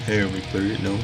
hair we clear it down.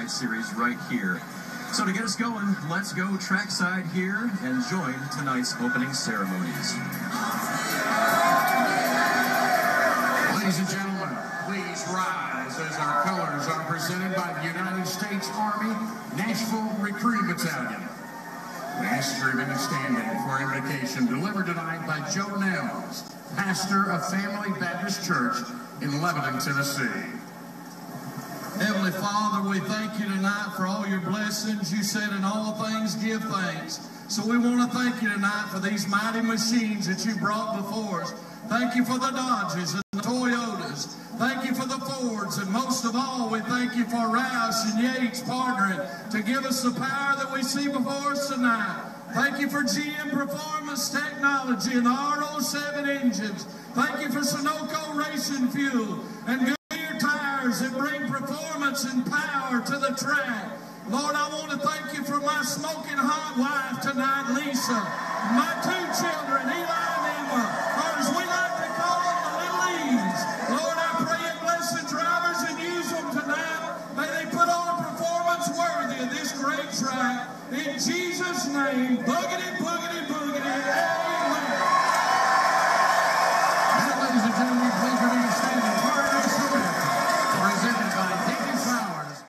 Trackside Series right here. So to get us going, let's go trackside here and join tonight's opening ceremonies. Ladies and gentlemen, please rise as our colors are presented by the United States Army Nashville Recruiting Battalion. Master and standing for invocation delivered tonight by Joe Nels, pastor of Family Baptist Church in Lebanon, Tennessee. Heavenly Father, we thank you tonight for all your blessings. You said in all things give thanks. So we want to thank you tonight for these mighty machines that you brought before us. Thank you for the Dodges and the Toyotas. Thank you for the Fords. And most of all, we thank you for Rouse and Yates partnering to give us the power that we see before us tonight. Thank you for GM Performance Technology and the R07 engines. Thank you for Sunoco Racing Fuel and Goodyear tires that bring performance and power to the track. Lord, I want to thank you for my smoking hot wife tonight, Lisa. My two children, Eli and Emma, or as we like to call them, the little E's. Lord, I pray you bless the drivers and use them tonight. May they put on a performance worthy of this great track. In Jesus' name, boogity, boogity, boogity, amen. Now, ladies and gentlemen, please remain standing for our next event, presented by Davy Flowers.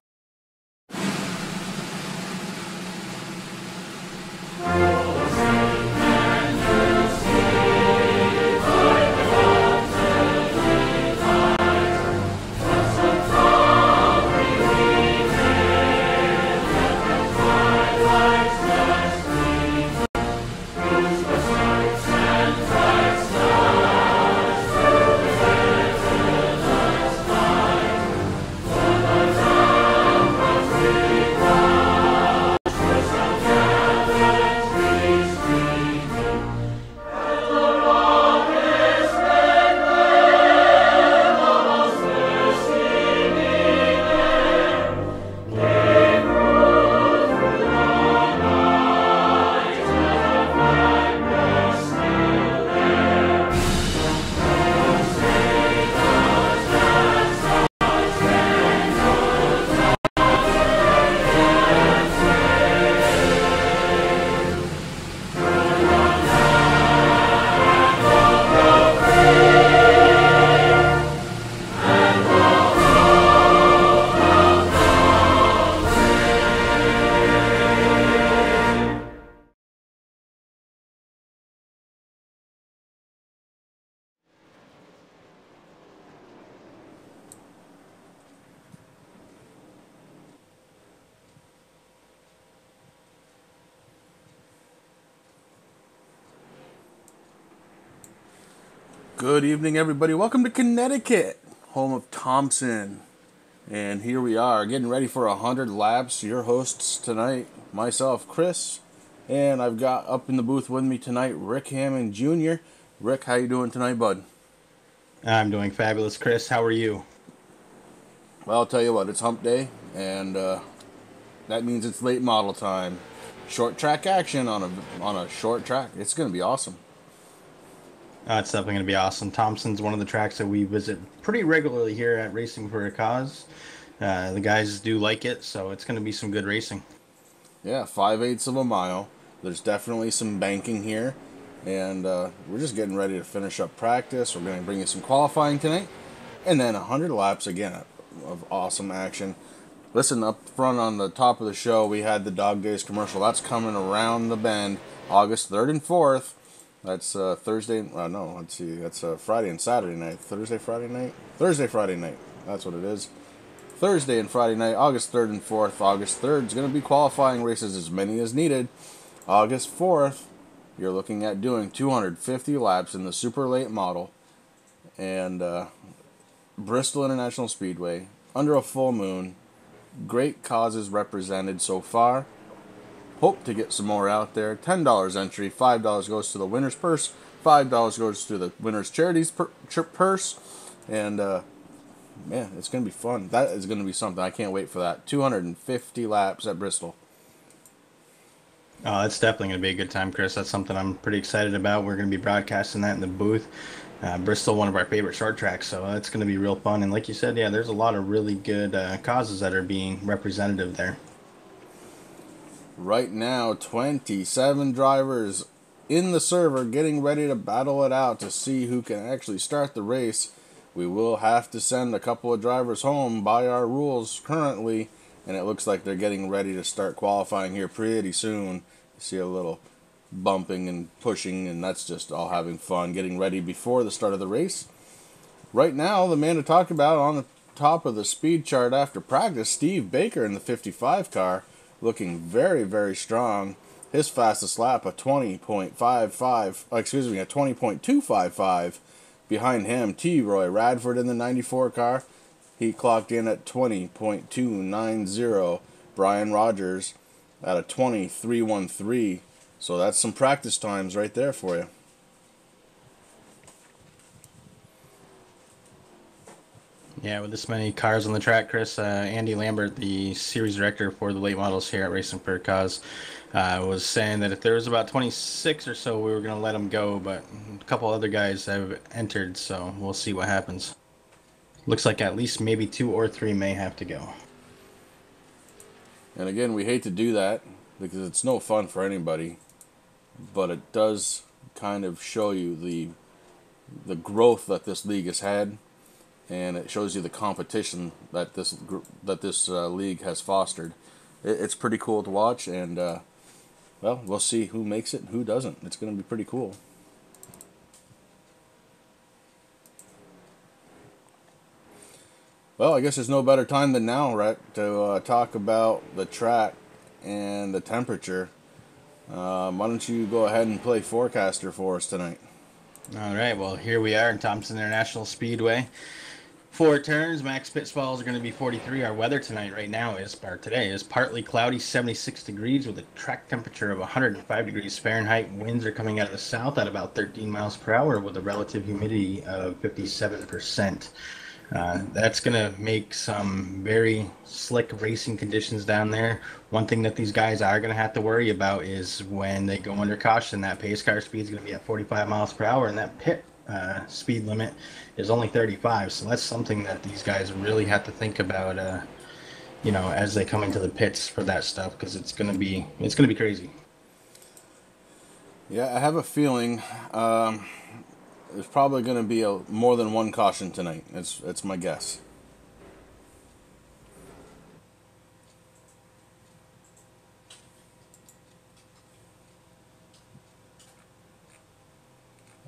Good evening, everybody. Welcome to Connecticut, home of Thompson. And here we are, getting ready for 100 laps. Your hosts tonight, myself, Chris. And I've got up in the booth with me tonight, Rick Hammond Jr. Rick, how you doing tonight, bud? I'm doing fabulous, Chris. How are you? Well, I'll tell you what, it's hump day, and that means it's late model time. Short track action on a short track. It's going to be awesome. It's definitely going to be awesome. Thompson's one of the tracks that we visit pretty regularly here at Racing for a Cause. The guys do like it, so it's going to be some good racing. Yeah, 5/8 of a mile. There's definitely some banking here, and we're just getting ready to finish up practice. We're going to bring you some qualifying tonight, and then 100 laps again of awesome action. Listen, up front on the top of the show, we had the Dog Days commercial. That's coming around the bend, August 3rd and 4th. That's Thursday. No, let's see. That's Friday and Saturday night. Thursday, Friday night. That's what it is. Thursday and Friday night, August 3rd and 4th. August 3rd is going to be qualifying races, as many as needed. August 4th, you're looking at doing 250 laps in the super late model. And Bristol International Speedway, under a full moon. Great causes represented so far. Hope to get some more out there. $10 entry, $5 goes to the winner's purse, $5 goes to the winner's charity's purse, and man, it's going to be fun. That is going to be something. I can't wait for that. 250 laps at Bristol. Oh, it's definitely going to be a good time, Chris. That's something I'm pretty excited about. We're going to be broadcasting that in the booth. Bristol, one of our favorite short tracks, so that's going to be real fun. And like you said, yeah, there's a lot of really good causes that are being representative there. Right now, 27 drivers in the server getting ready to battle it out to see who can actually start the race. We will have to send a couple of drivers home by our rules currently, and it looks like they're getting ready to start qualifying here pretty soon. You see a little bumping and pushing, and that's just all having fun, getting ready before the start of the race. Right now, the man to talk about on the top of the speed chart after practice, Steve Baker in the 55 car, looking very, very strong. His fastest lap, a 20.255. Behind him, T. Roy Radford in the 94 car. He clocked in at 20.290. Brian Rogers at a 23.13. So that's some practice times right there for you. Yeah, with this many cars on the track, Chris, Andy Lambert, the series director for the late models here at Racing for a Cause, was saying that if there was about 26 or so, we were going to let them go, but a couple other guys have entered, so we'll see what happens. Looks like at least maybe 2 or 3 may have to go. And again, we hate to do that because it's no fun for anybody, but it does kind of show you the growth that this league has had. And it shows you the competition that this league has fostered. It's pretty cool to watch, and well, we'll see who makes it and who doesn't. It's going to be pretty cool. Well, I guess there's no better time than now, right, to talk about the track and the temperature. Why don't you go ahead and play forecaster for us tonight? All right, well, here we are in Thompson International Speedway. 4 turns, max pit stalls are going to be 43. Our weather tonight, today is partly cloudy, 76 degrees with a track temperature of 105 degrees Fahrenheit. Winds are coming out of the south at about 13 miles per hour with a relative humidity of 57%. That's going to make some very slick racing conditions down there. One thing that these guys are going to have to worry about is when they go under caution, that pace car speed is going to be at 45 miles per hour, and that pit speed limit is only 35. So that's something that these guys really have to think about, as they come into the pits for that stuff, because it's going to be crazy. Yeah, I have a feeling there's probably going to be more than one caution tonight. It's my guess.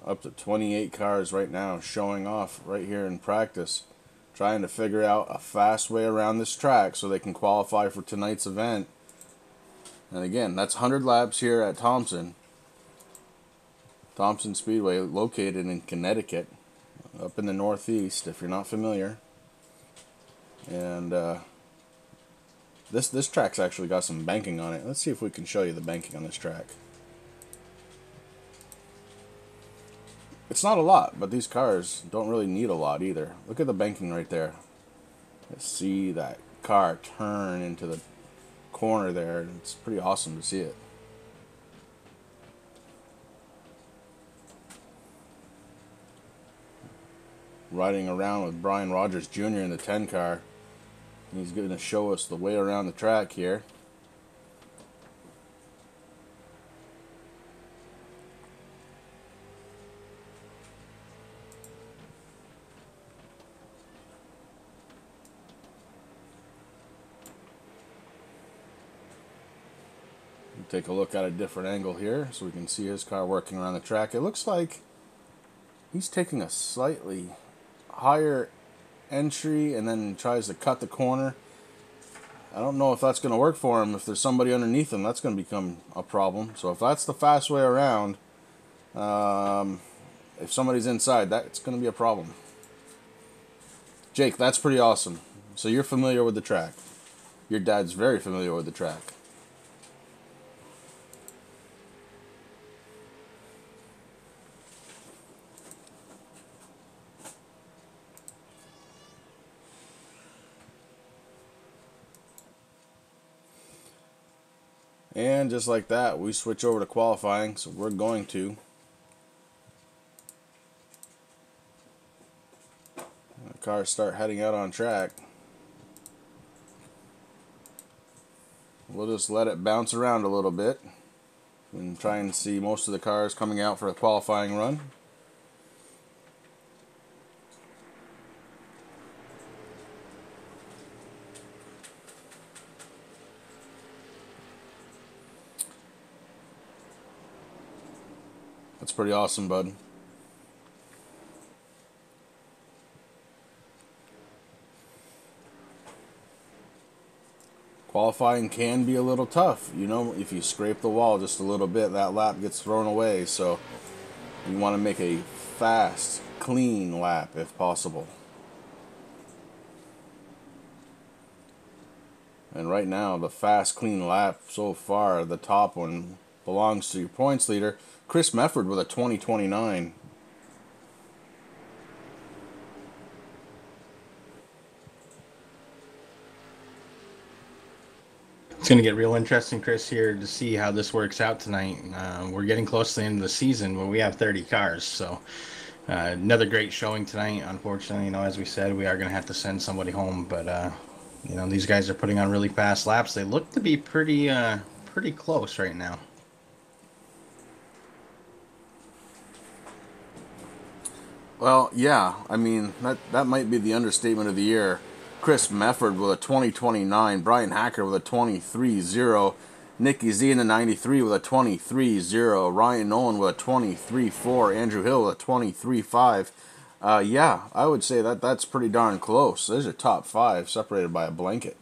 Up to 28 cars right now showing off right here in practice, trying to figure out a fast way around this track so they can qualify for tonight's event. And again, that's 100 laps here at Thompson Speedway, located in Connecticut, up in the Northeast, if you're not familiar. And this track's actually got some banking on it. Let's see if we can show you the banking on this track. It's not a lot, but these cars don't really need a lot either. Look at the banking right there. Let's see that car turn into the corner there. It's pretty awesome to see it. Riding around with Brian Rogers Jr. in the 10 car. He's going to show us the way around the track here. Take a look at a different angle here so we can see his car working around the track. It looks like he's taking a slightly higher entry and then tries to cut the corner. I don't know if that's going to work for him. If there's somebody underneath him, that's going to become a problem. So if that's the fast way around, if somebody's inside, that's going to be a problem. Jake, that's pretty awesome. So you're familiar with the track. Your dad's very familiar with the track. And just like that, we switch over to qualifying, so we're going to cars start heading out on track. We'll just let it bounce around a little bit and try and see most of the cars coming out for a qualifying run. That's pretty awesome, bud. Qualifying can be a little tough. You know, if you scrape the wall just a little bit, that lap gets thrown away. So you want to make a fast, clean lap if possible. And right now, the fast, clean lap so far, the top one, belongs to your points leader, Chris Mefford, with a 20:29. It's going to get real interesting, Chris, here to see how this works out tonight. We're getting close to the end of the season where we have 30 cars. So another great showing tonight. Unfortunately, you know, as we said, we are going to have to send somebody home. But, you know, these guys are putting on really fast laps. They look to be pretty close right now. Well, yeah, I mean, that might be the understatement of the year. Chris Mefford with a 20:29, Brian Hacker with a 23:0, Nicky Z in the 93 with a 23:0, Ryan Nolan with a 23:4, Andrew Hill with a 23:5. Yeah, I would say that's pretty darn close. There's your top 5 separated by a blanket.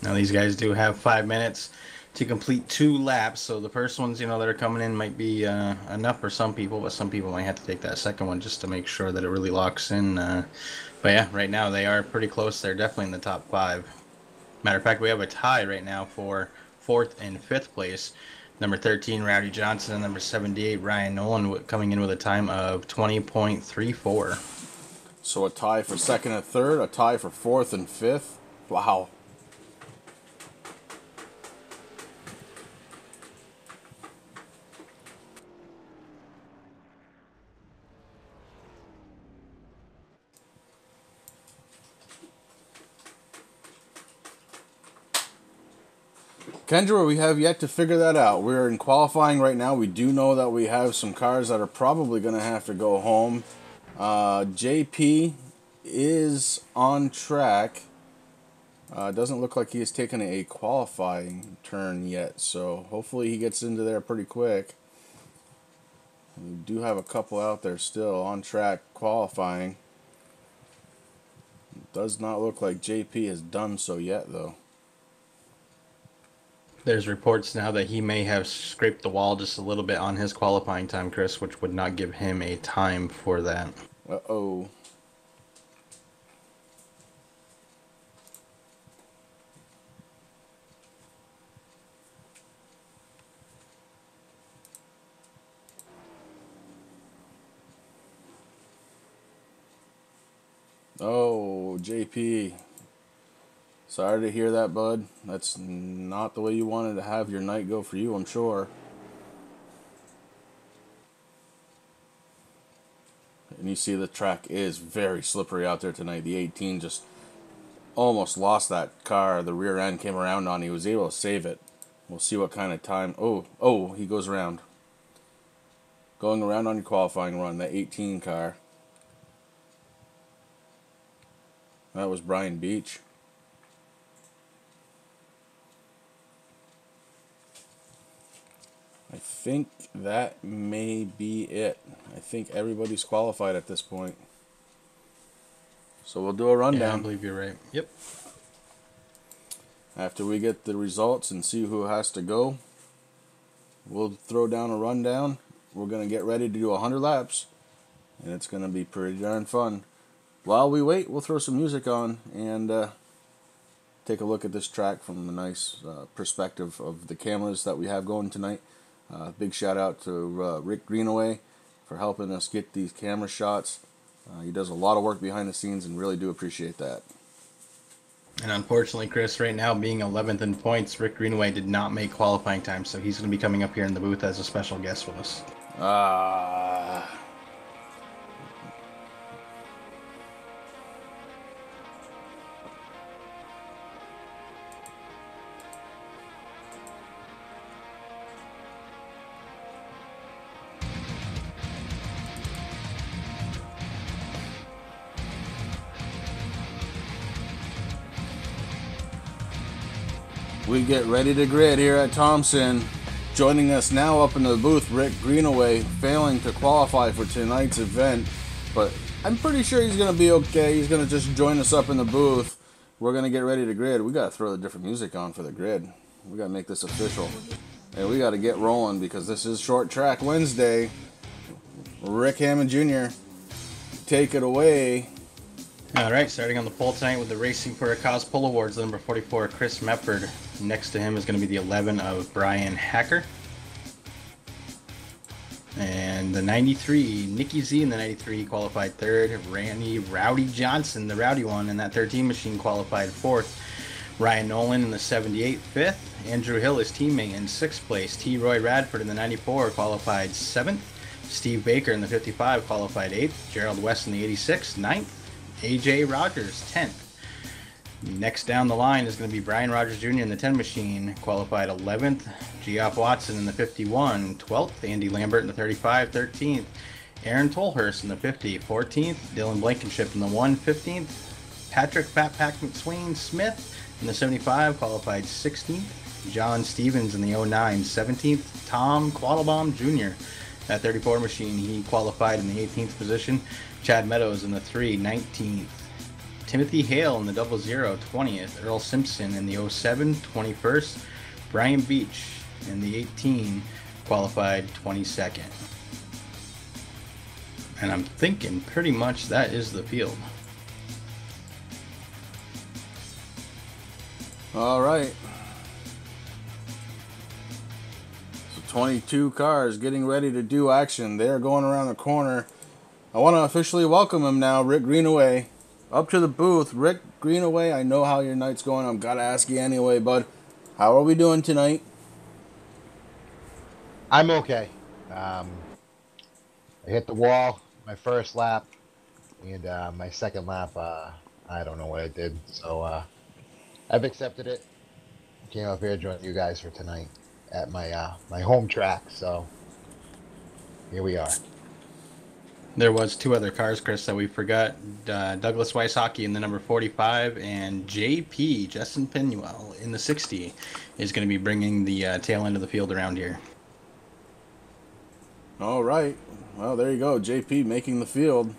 Now these guys do have 5 minutes to complete 2 laps, so the first ones, you know, that are coming in might be enough for some people, but some people might have to take that second one just to make sure that it really locks in. But yeah, right now they are pretty close. They're definitely in the top 5. Matter of fact, we have a tie right now for 4th and 5th place. Number 13, Rowdy Johnson, and number 78, Ryan Nolan, coming in with a time of 20.34. So a tie for 2nd and 3rd, a tie for 4th and 5th. Wow. Kendra, we have yet to figure that out. We're in qualifying right now. We do know that we have some cars that are probably going to have to go home. JP is on track. Doesn't look like he has taken a qualifying turn yet, so hopefully he gets into there pretty quick. We do have a couple out there still on track qualifying. It does not look like JP has done so yet, though. There's reports now that he may have scraped the wall just a little bit on his qualifying time, Chris, which would not give him a time for that. Uh-oh. Oh, JP. Sorry to hear that, bud. That's not the way you wanted to have your night go for you, I'm sure. And you see the track is very slippery out there tonight. The 18 just almost lost that car. The rear end came around on. He was able to save it. We'll see what kind of time. Oh, he goes around. Going around on your qualifying run, that 18 car. That was Brian Beach. I think that may be it. I think everybody's qualified at this point. So we'll do a rundown. Yeah, I believe you're right. Yep. After we get the results and see who has to go, we'll throw down a rundown. We're going to get ready to do 100 laps, and it's going to be pretty darn fun. While we wait, we'll throw some music on and take a look at this track from a nice perspective of the cameras that we have going tonight. Big shout out to Rick Greenaway for helping us get these camera shots. He does a lot of work behind the scenes and really do appreciate that. And unfortunately, Chris, right now being 11th in points, Rick Greenaway did not make qualifying time, so he's going to be coming up here in the booth as a special guest with us. We get ready to grid here at Thompson. Joining us now up in the booth, Rick Greenaway, failing to qualify for tonight's event, but I'm pretty sure he's going to be okay. He's going to just join us up in the booth. We're going to get ready to grid. We got to throw the different music on for the grid. We got to make this official. And we got to get rolling because this is Short Track Wednesday. Rick Hammond Jr., take it away. All right, starting on the pole tonight with the Racing for a Cause Pole Awards, the number 44, Chris Mefford. Next to him is going to be the 11 of Brian Hacker. And the 93, Nikki Z in the 93 qualified third. Randy Rowdy Johnson, the rowdy one, in that 13 machine qualified fourth. Ryan Nolan in the 78, fifth. Andrew Hill, his teammate, in sixth place. T. Roy Radford in the 94 qualified seventh. Steve Baker in the 55 qualified eighth. Gerald West in the 86, ninth. AJ Rogers, 10th. Next down the line is going to be Brian Rogers Jr. in the 10 machine, qualified 11th. Geoff Watson in the 51, 12th. Andy Lambert in the 35, 13th. Aaron Tolhurst in the 50, 14th. Dylan Blankenship in the 1, 15th. Patrick Fat Pack McSwain Smith in the 75, qualified 16th. John Stevens in the 09, 17th. Tom Quattlebaum Jr. That 34 machine, he qualified in the 18th position. Chad Meadows in the 3, 19th. Timothy Hale in the 00, 20th. Earl Simpson in the 07, 21st. Brian Beach in the 18, qualified 22nd. And I'm thinking pretty much that is the field. All right. So 22 cars getting ready to do action. They're going around the corner. I want to officially welcome him now, Rick Greenaway. Up to the booth. Rick Greenaway, I know how your night's going. I've got to ask you anyway, bud. How are we doing tonight? I'm okay. I hit the wall my first lap, and my second lap, I don't know what I did. So I've accepted it. Came up here to join you guys for tonight at my my home track. So here we are. There was two other cars, Chris, that we forgot. Douglas Wysocki in the number 45, and JP, Justin Pinuel, in the 60, is going to be bringing the tail end of the field around here. All right. Well, there you go. JP making the field.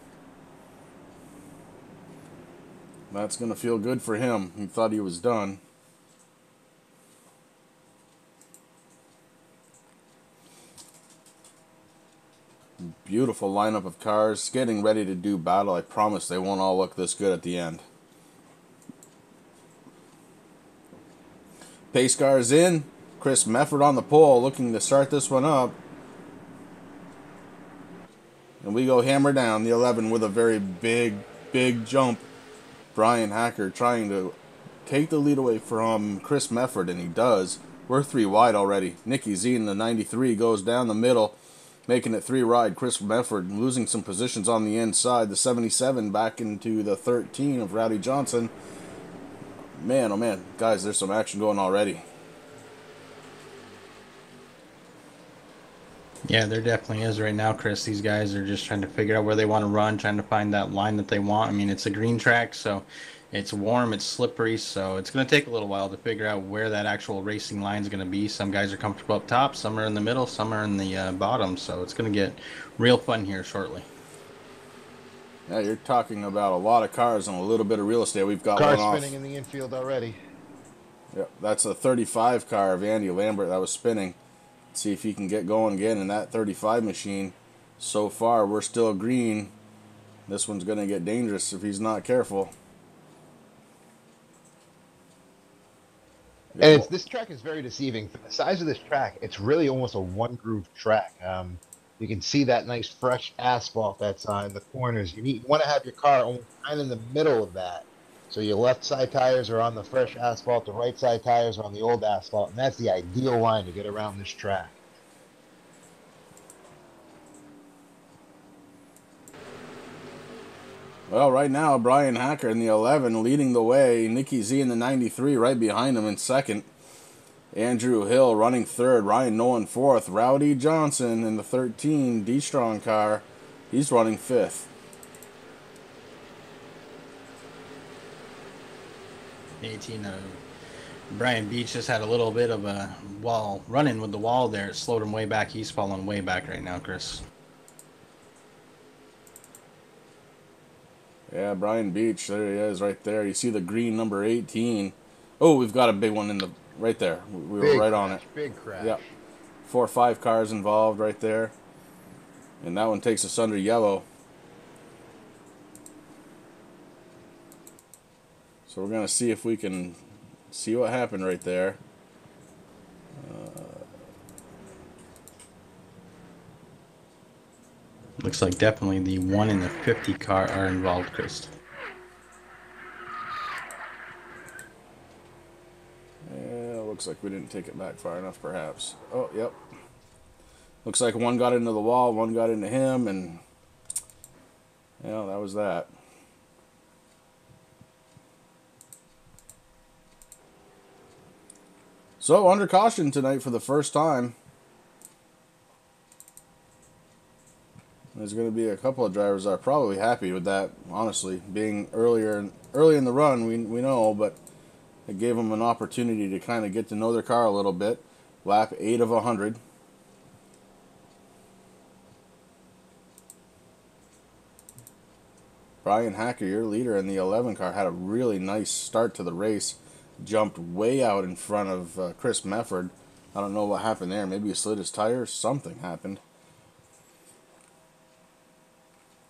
That's going to feel good for him. He thought he was done. Beautiful lineup of cars getting ready to do battle. I promise they won't all look this good at the end. Pace cars in. Chris Mefford on the pole looking to start this one up. And we go hammer down the 11 with a very big jump. Brian Hacker trying to take the lead away from Chris Mefford, and he does. We're 3 wide already. Nikki Z in the 93 goes down the middle, making it 3 wide. Chris Mefford losing some positions on the inside. The 77 back into the 13 of Rowdy Johnson. Man, oh man. Guys, there's some action going already. Yeah, there definitely is right now, Chris. These guys are just trying to figure out where they want to run, trying to find that line that they want. I mean, it's a green track, so it's warm, it's slippery, so it's going to take a little while to figure out where that actual racing line is going to be. Some guys are comfortable up top, some are in the middle, some are in the bottom, so it's going to get real fun here shortly. Yeah, you're talking about a lot of cars and a little bit of real estate. We've got Car one off. spinning in the infield already. Yep, that's a 35 car of Andy Lambert that was spinning. See if he can get going again in that 35 machine. So far, we're still green. This one's going to get dangerous if he's not careful. And this track is very deceiving. For the size of this track, it's really almost a one-groove track. You can see that nice fresh asphalt that's in the corners. You want to have your car almost kind of in the middle of that So your left side tires are on the fresh asphalt, the right side tires are on the old asphalt, and that's the ideal line to get around this track. Well, right now, Brian Hacker in the 11 leading the way. Nicky Z in the 93 right behind him in second. Andrew Hill running third. Ryan Nolan fourth. Rowdy Johnson in the 13 D-Strong car. He's running fifth. 18. Brian Beach just had a little bit of a wall running with the wall there. It slowed him way back. He's falling way back right now, Chris. Yeah, Brian Beach, there he is right there. You see the green number 18. Oh, we've got a big one in the right there. We were right on it. Big crash. Yeah. 4 or 5 cars involved right there. And that one takes us under yellow. So we're going to see if we can see what happened right there. Looks like definitely the 1 and the 50 car are involved, Chris. Yeah, looks like we didn't take it back far enough, perhaps. Oh, yep. Looks like one got into the wall, one got into him, and yeah, that was that. So, under caution tonight for the first time. There's going to be a couple of drivers that are probably happy with that, honestly. Being early in the run, we know, but it gave them an opportunity to kind of get to know their car a little bit. Lap 8 of 100. Brian Hacker, your leader in the 11 car, had a really nice start to the race. Jumped way out in front of Chris Mefford. I don't know what happened there. Maybe he slid his tires. Something happened.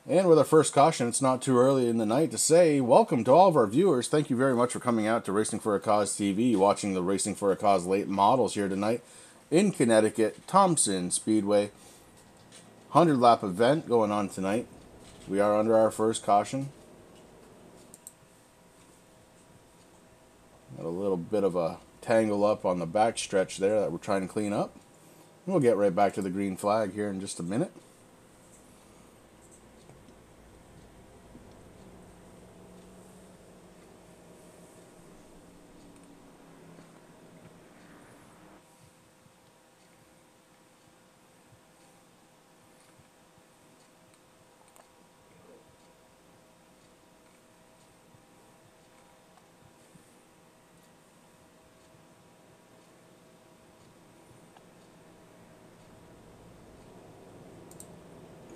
And with our first caution, it's not too early in the night to say welcome to all of our viewers. Thank you very much for coming out to Racing for a Cause TV, watching the Racing for a Cause late models here tonight in Connecticut, Thompson Speedway. 100-lap event going on tonight. We are under our first caution. Got a little bit of a tangle up on the back stretch there that we're trying to clean up. We'll get right back to the green flag here in just a minute.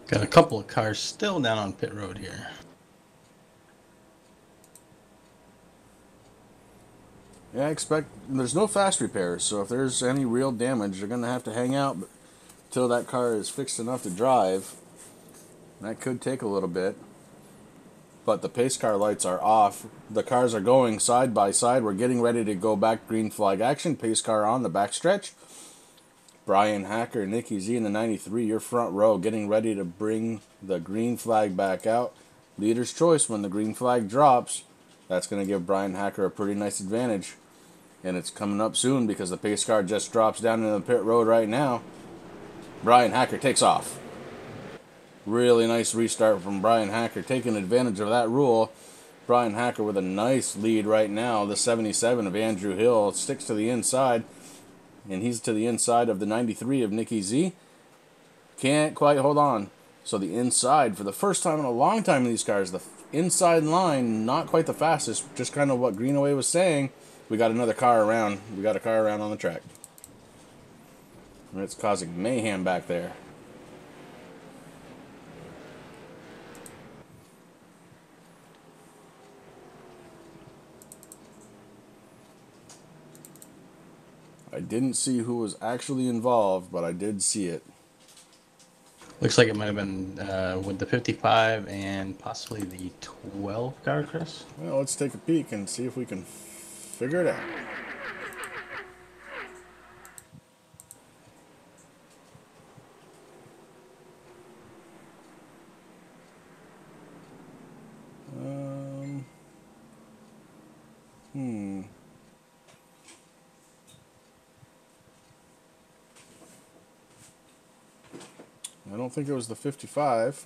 Got a couple of cars still down on pit road here. Yeah, I expect there's no fast repairs, so if there's any real damage, they're going to have to hang out until that car is fixed enough to drive. That could take a little bit. But the pace car lights are off. The cars are going side by side. We're getting ready to go back green flag action. Pace car on the backstretch. Brian Hacker, Nicky Z in the 93, your front row, getting ready to bring the green flag back out. Leader's choice when the green flag drops. That's going to give Brian Hacker a pretty nice advantage. And it's coming up soon because the pace car just drops down into the pit road right now. Brian Hacker takes off. Really nice restart from Brian Hacker, taking advantage of that rule. Brian Hacker with a nice lead right now. The 77 of Andrew Hill sticks to the inside. And he's to the inside of the 93 of Nicky Z. Can't quite hold on. So the inside, for the first time in a long time in these cars, the inside line, not quite the fastest, just kind of what Greenaway was saying. We got another car around. We got a car around on the track. And it's causing mayhem back there. I didn't see who was actually involved, but I did see it. Looks like it might have been with the 55 and possibly the 12 car, Chris. Well, let's take a peek and see if we can figure it out. I don't think it was the 55.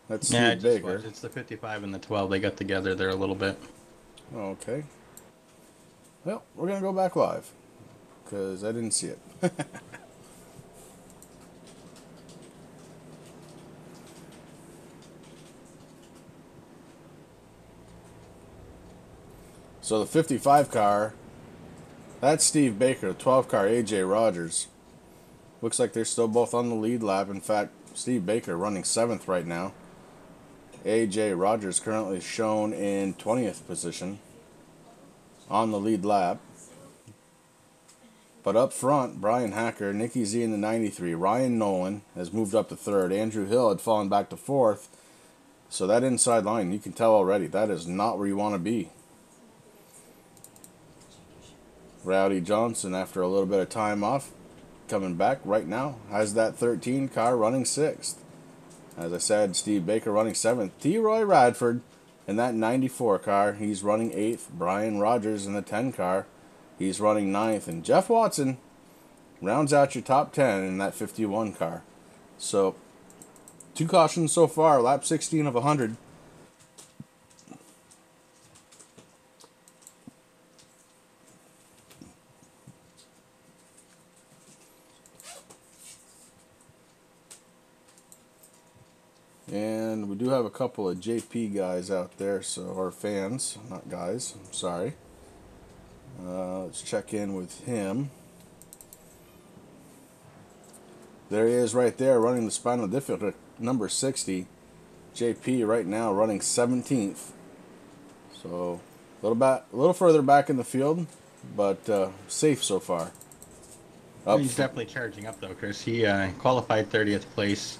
That's Steve Yeah, it just Baker. was. It's the 55 and the 12. They got together there a little bit. Okay. Well, we're going to go back live because I didn't see it. So the 55 car, that's Steve Baker. The 12 car, AJ Rogers. Looks like they're still both on the lead lap. In fact, Steve Baker running 7th right now. AJ Rogers currently shown in 20th position on the lead lap. But up front, Brian Hacker, Nicky Z in the 93. Ryan Nolan has moved up to 3rd. Andrew Hill had fallen back to 4th. So that inside line, you can tell already, that is not where you want to be. Rowdy Johnson, after a little bit of time off, coming back right now, has that 13 car running 6th. As I said, Steve Baker running 7th. T. Roy Radford in that 94 car, he's running 8th. Brian Rogers in the 10 car, he's running 9th. And Jeff Watson rounds out your top 10 in that 51 car. So, 2 cautions so far, lap 16 of 100. And we do have a couple of JP guys out there, or fans, not guys, I'm sorry. Let's check in with him. There he is right there running the spinal difficulty, number 60. JP right now running 17th. So a little further back in the field, but safe so far. He's definitely charging up though, Chris. He qualified 30th place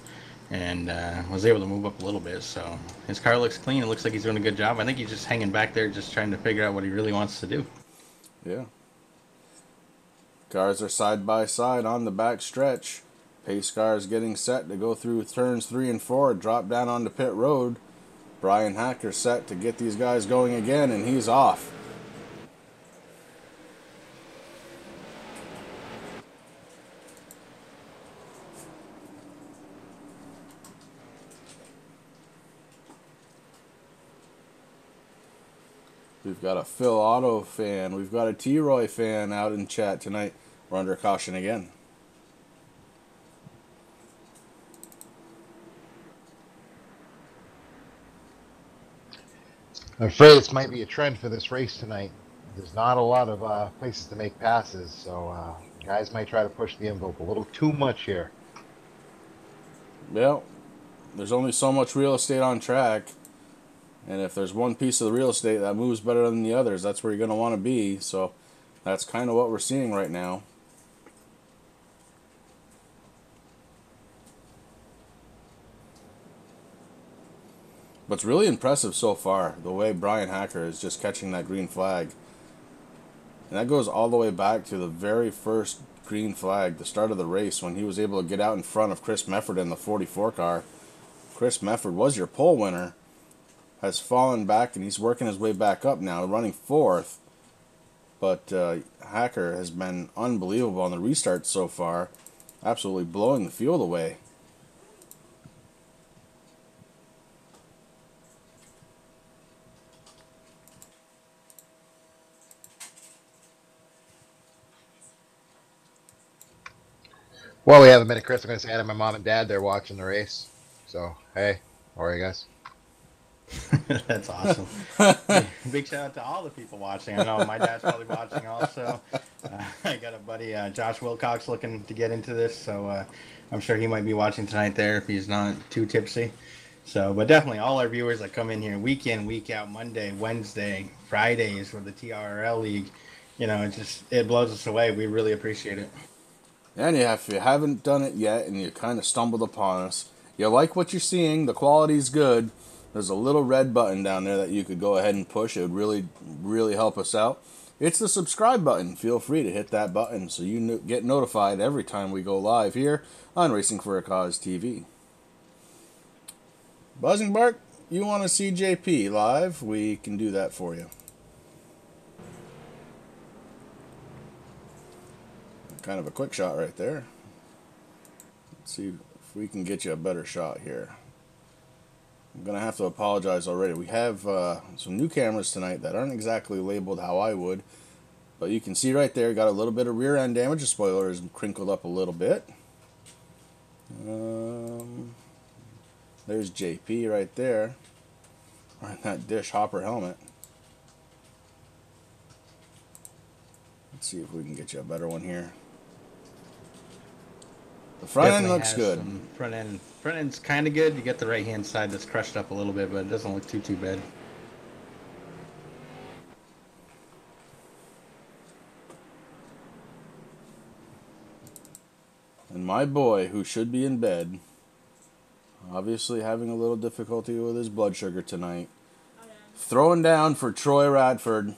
and was able to move up a little bit. So his car looks clean. It looks like he's doing a good job. I think he's just hanging back there, just trying to figure out what he really wants to do. Yeah. Cars are side by side on the back stretch. Pace car is getting set to go through turns 3 and 4, drop down onto pit road. Brian Hacker set to get these guys going again, and he's off. We've got a Phil Otto fan. We've got a T-Roy fan out in chat tonight. We're under caution again. I'm afraid this might be a trend for this race tonight. There's not a lot of places to make passes, so guys might try to push the envelope a little too much here. Well, there's only so much real estate on track. And if there's one piece of the real estate that moves better than the others, that's where you're going to want to be. So that's kind of what we're seeing right now. What's really impressive so far, the way Brian Hacker is just catching that green flag. And that goes all the way back to the very first green flag, the start of the race, when he was able to get out in front of Chris Mefford in the 44 car. Chris Mefford was your pole winner. Has fallen back, and he's working his way back up now, running 4th. But Hacker has been unbelievable on the restart so far, absolutely blowing the field away. Well, we have a minute, Chris. I'm going to say hi to my mom and dad. They're watching the race. So, hey, how are you guys? That's awesome. Big shout out to all the people watching. I know my dad's probably watching also. I got a buddy, Josh Wilcox, looking to get into this, so I'm sure he might be watching tonight there if he's not too tipsy. So, but definitely all our viewers that come in here week in, week out, Monday, Wednesday, Fridays for the TRL League, you know, it blows us away. We really appreciate it. And if you haven't done it yet and you kind of stumbled upon us, you like what you're seeing, the quality's good, there's a little red button down there that you could go ahead and push. It would really, really help us out. It's the subscribe button. Feel free to hit that button so you get notified every time we go live here on Racing for a Cause TV. Buzzing Bark, you want to see JP live? We can do that for you. Kind of a quick shot right there. Let's see if if we can get you a better shot here. I'm going to have to apologize already. We have some new cameras tonight that aren't exactly labeled how I would. But you can see right there, got a little bit of rear end damage. The spoiler is crinkled up a little bit. There's JP right there. Wearing that dish hopper helmet. Let's see if we can get you a better one here. The front end looks good. Front end's kind of good. You get the right hand side that's crushed up a little bit, but it doesn't look too bad. And my boy, who should be in bed, obviously having a little difficulty with his blood sugar tonight, throwing down for Troy Radford.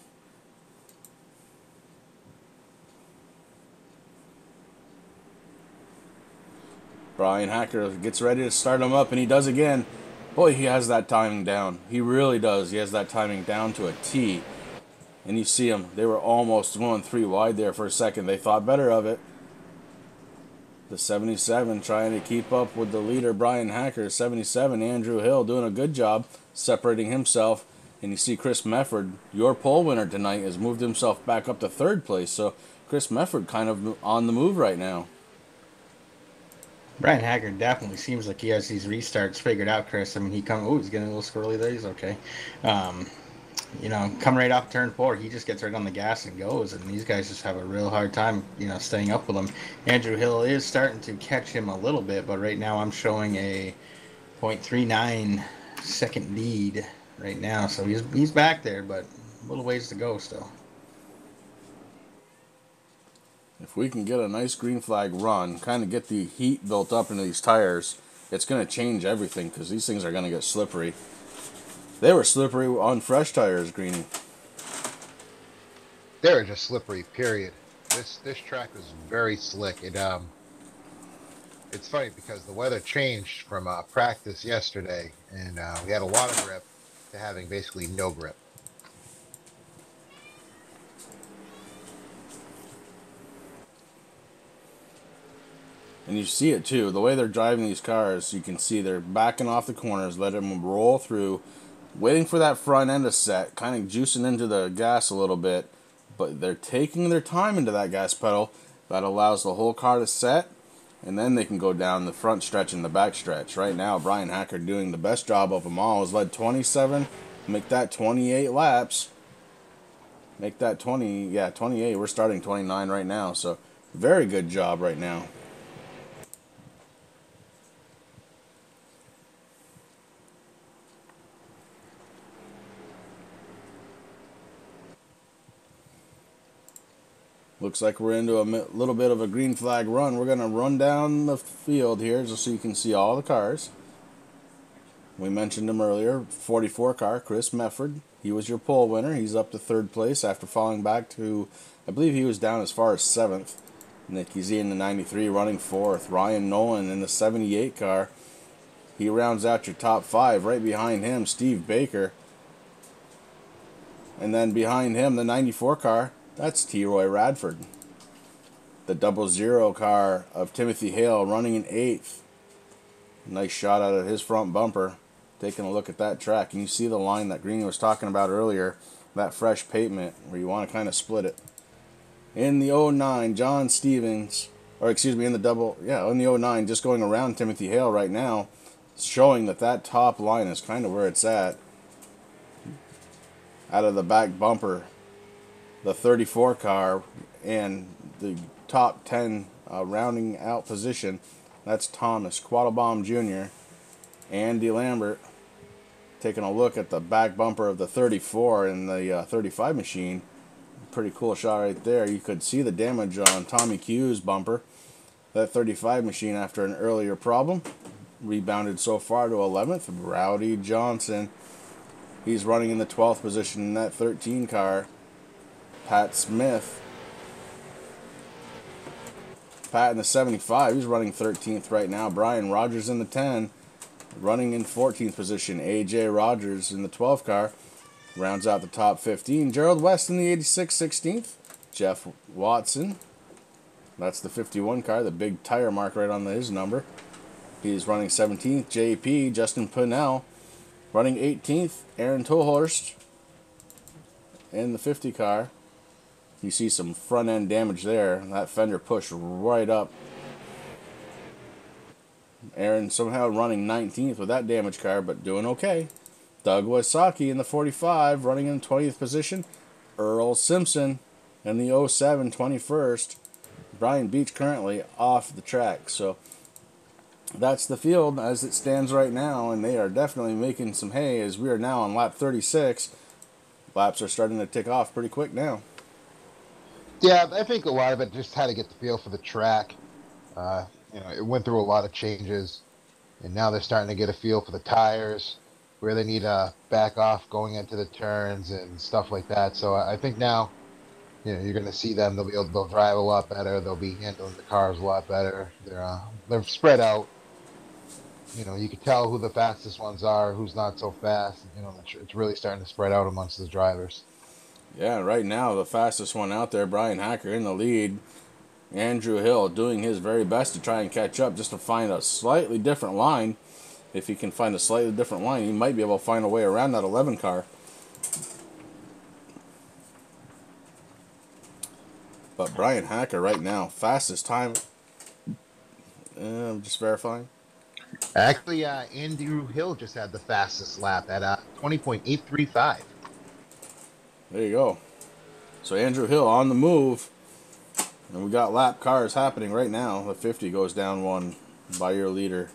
Brian Hacker gets ready to start him up, and he does again. Boy, he has that timing down. He really does. He has that timing down to a T. And you see him. They were almost going 3 wide there for a second. They thought better of it. The 77 trying to keep up with the leader, Brian Hacker. 77, Andrew Hill doing a good job separating himself. And you see Chris Mefford, your pole winner tonight, has moved himself back up to 3rd place. So Chris Mefford kind of on the move right now. Brian Hacker definitely seems like he has these restarts figured out, Chris. I mean, he's getting a little squirrely there. He's okay. You know, coming right off turn 4, he just gets right on the gas and goes. And these guys just have a real hard time, you know, staying up with him. Andrew Hill is starting to catch him a little bit, but right now I'm showing a 0.39 second lead right now. So he's back there, but a little ways to go still. If we can get a nice green flag run, kind of get the heat built up into these tires, it's going to change everything because these things are going to get slippery. They were slippery on fresh tires, Greeny. They were just slippery, period. This track was very slick. It's funny because the weather changed from practice yesterday, and we had a lot of grip to having basically no grip. And you see it too, the way they're driving these cars, you can see they're backing off the corners, letting them roll through, waiting for that front end to set, kind of juicing into the gas a little bit, but they're taking their time into that gas pedal. That allows the whole car to set, and then they can go down the front stretch and the back stretch. Right now, Brian Hacker doing the best job of them all. Has led 27, make that 28 laps. Make that 28. We're starting 29 right now, so very good job right now. Looks like we're into a little bit of a green flag run. We're going to run down the field here just so you can see all the cars. We mentioned him earlier, 44 car, Chris Mefford. He was your pole winner. He's up to 3rd place after falling back to, I believe he was down as far as 7th. Nick Z in the 93 running 4th. Ryan Nolan in the 78 car. He rounds out your top 5. Right behind him, Steve Baker. And then behind him, the 94 car. That's T-Roy Radford. The 00 car of Timothy Hale running in 8th. Nice shot out of his front bumper. Taking a look at that track. And you see the line that Greeny was talking about earlier. That fresh pavement where you want to kind of split it. In the 09, John Stevens. Or excuse me, in the 09, just going around Timothy Hale right now. Showing that top line is kind of where it's at. Out of the back bumper. The 34 car and the top 10 rounding out position, that's Thomas Quattlebaum Jr. Andy Lambert taking a look at the back bumper of the 34 and the 35 machine. Pretty cool shot right there. You could see the damage on Tommy Q's bumper. That 35 machine, after an earlier problem, rebounded so far to 11th. Rowdy Johnson, he's running in the 12th position in that 13 car. Pat Smith. Pat in the 75, he's running 13th right now. Brian Rogers in the 10, running in 14th position. AJ Rogers in the 12 car, rounds out the top 15. Gerald West in the 86, 16th. Jeff Watson, that's the 51 car, the big tire mark right on his number. He's running 17th. JP, Justin Pinnell, running 18th. Aaron Tohorst in the 50 car. You see some front end damage there. That fender pushed right up. Aaron somehow running 19th with that damaged car, but doing okay. Doug Wasaki in the 45, running in 20th position. Earl Simpson in the 07, 21st. Brian Beach currently off the track. So that's the field as it stands right now, and they are definitely making some hay as we are now on lap 36. Laps are starting to tick off pretty quick now. Yeah, I think a lot of it just had to get the feel for the track. It went through a lot of changes, and now they're starting to get a feel for the tires, where they need to back off going into the turns and stuff like that. So I think now, you're going to see them. They'll drive a lot better. They'll be handling the cars a lot better. They're spread out. You can tell who the fastest ones are, who's not so fast. It's really starting to spread out amongst the drivers. Yeah, right now the fastest one out there, Brian Hacker in the lead. Andrew Hill doing his very best to try and catch up, just to find a slightly different line. If he can find a slightly different line, he might be able to find a way around that 11 car. But Brian Hacker right now, fastest time. I'm just verifying. Actually, Andrew Hill just had the fastest lap at 20.835. There you go. So Andrew Hill on the move. And we got lap cars happening right now. The 50 goes down one by your leader.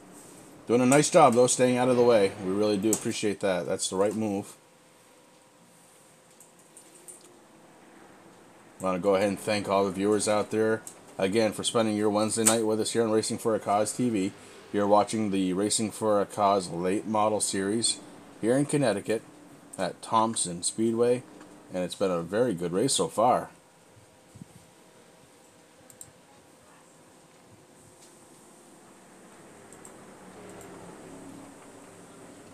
Doing a nice job, though, staying out of the way. We really do appreciate that. That's the right move. I want to go ahead and thank all the viewers out there, again, for spending your Wednesday night with us here on Racing for a Cause TV. You're watching the Racing for a Cause late model series here in Connecticut at Thompson Speedway. And it's been a very good race so far.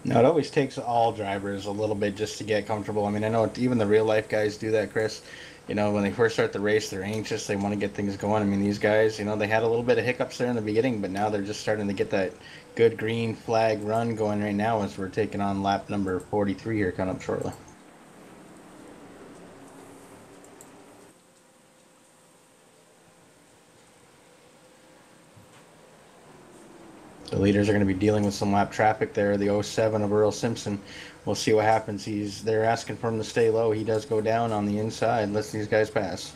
No, it always takes all drivers a little bit just to get comfortable. I mean, I know even the real life guys do that, Chris. When they first start the race, they're anxious. They want to get things going. I mean, these guys, they had a little bit of hiccups there in the beginning, but now they're just starting to get that good green flag run going right now as we're taking on lap number 43 here coming up shortly. The leaders are going to be dealing with some lap traffic there. The 07 of Earl Simpson. We'll see what happens. They're asking for him to stay low. He does go down on the inside. Lets these guys pass.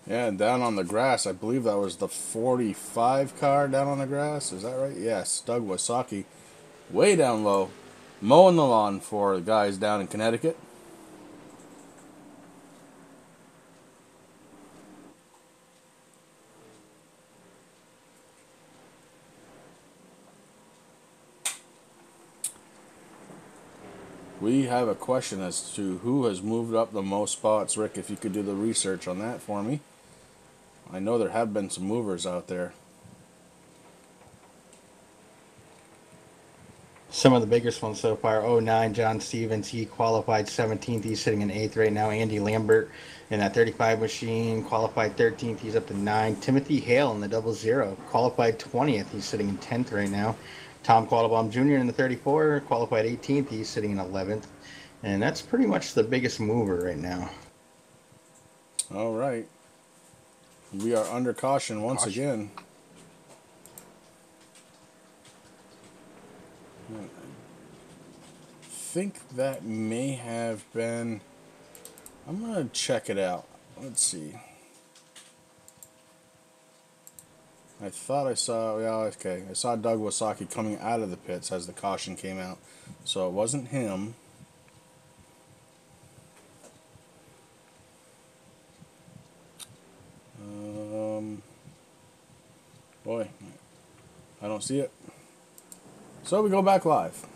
Yeah, down on the grass. I believe that was the 45 car down on the grass. Is that right? Yes. Doug Wasaki way down low. Mowing the lawn for the guys down in Connecticut. We have a question as to who has moved up the most spots. Rick, if you could do the research on that for me. I know there have been some movers out there. Some of the biggest ones so far. 09, John Stevens. He qualified 17th. He's sitting in 8th right now. Andy Lambert in that 35 machine qualified 13th. He's up to 9. Timothy Hale in the 00 qualified 20th. He's sitting in 10th right now. Tom Quattlebaum Jr. in the 34, qualified 18th. He's sitting in 11th. And that's pretty much the biggest mover right now. All right. We are under caution once again. I think that may have been... I'm going to check it out. Let's see. I thought I saw, yeah, okay. I saw Doug Wasaki coming out of the pits as the caution came out. So it wasn't him. Boy, I don't see it. So we go back live.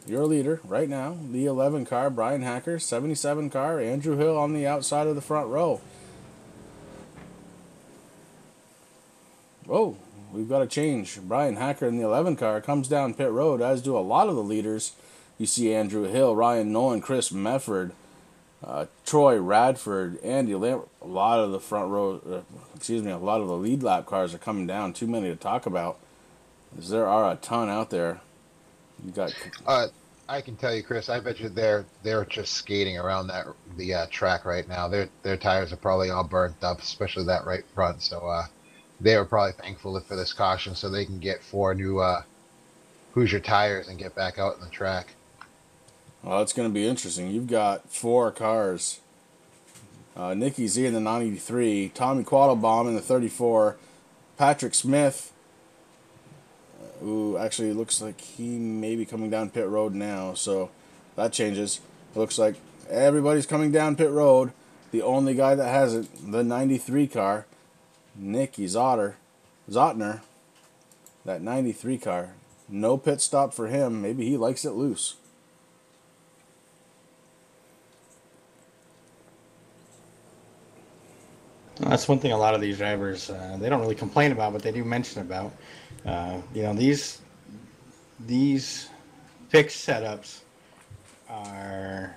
Your leader right now, the 11 car, Brian Hacker, 77 car, Andrew Hill on the outside of the front row. Whoa, we've got a change. Brian Hacker in the 11 car comes down pit road, as do a lot of the leaders. You see Andrew Hill, Ryan Nolan, Chris Mefford, Troy Radford, Andy Lambert. A lot of the front row, a lot of the lead lap cars are coming down. Too many to talk about. There are a ton out there. You got. I can tell you, Chris. I bet you they're just skating around the track right now. Their tires are probably all burnt up, especially that right front. So they were probably thankful for this caution, so they can get 4 new Hoosier tires and get back out in the track. Well, it's going to be interesting. You've got 4 cars. Nicky Z in the 93, Tommy Quattlebaum in the 34, Patrick Smith, who actually looks like he may be coming down pit road now, so that changes. It looks like everybody's coming down pit road. The only guy that hasn't, the 93 car, Nicky Zotner, that 93 car. No pit stop for him. Maybe he likes it loose. That's one thing a lot of these drivers, they don't really complain about, but they do mention about. You know, these fixed setups are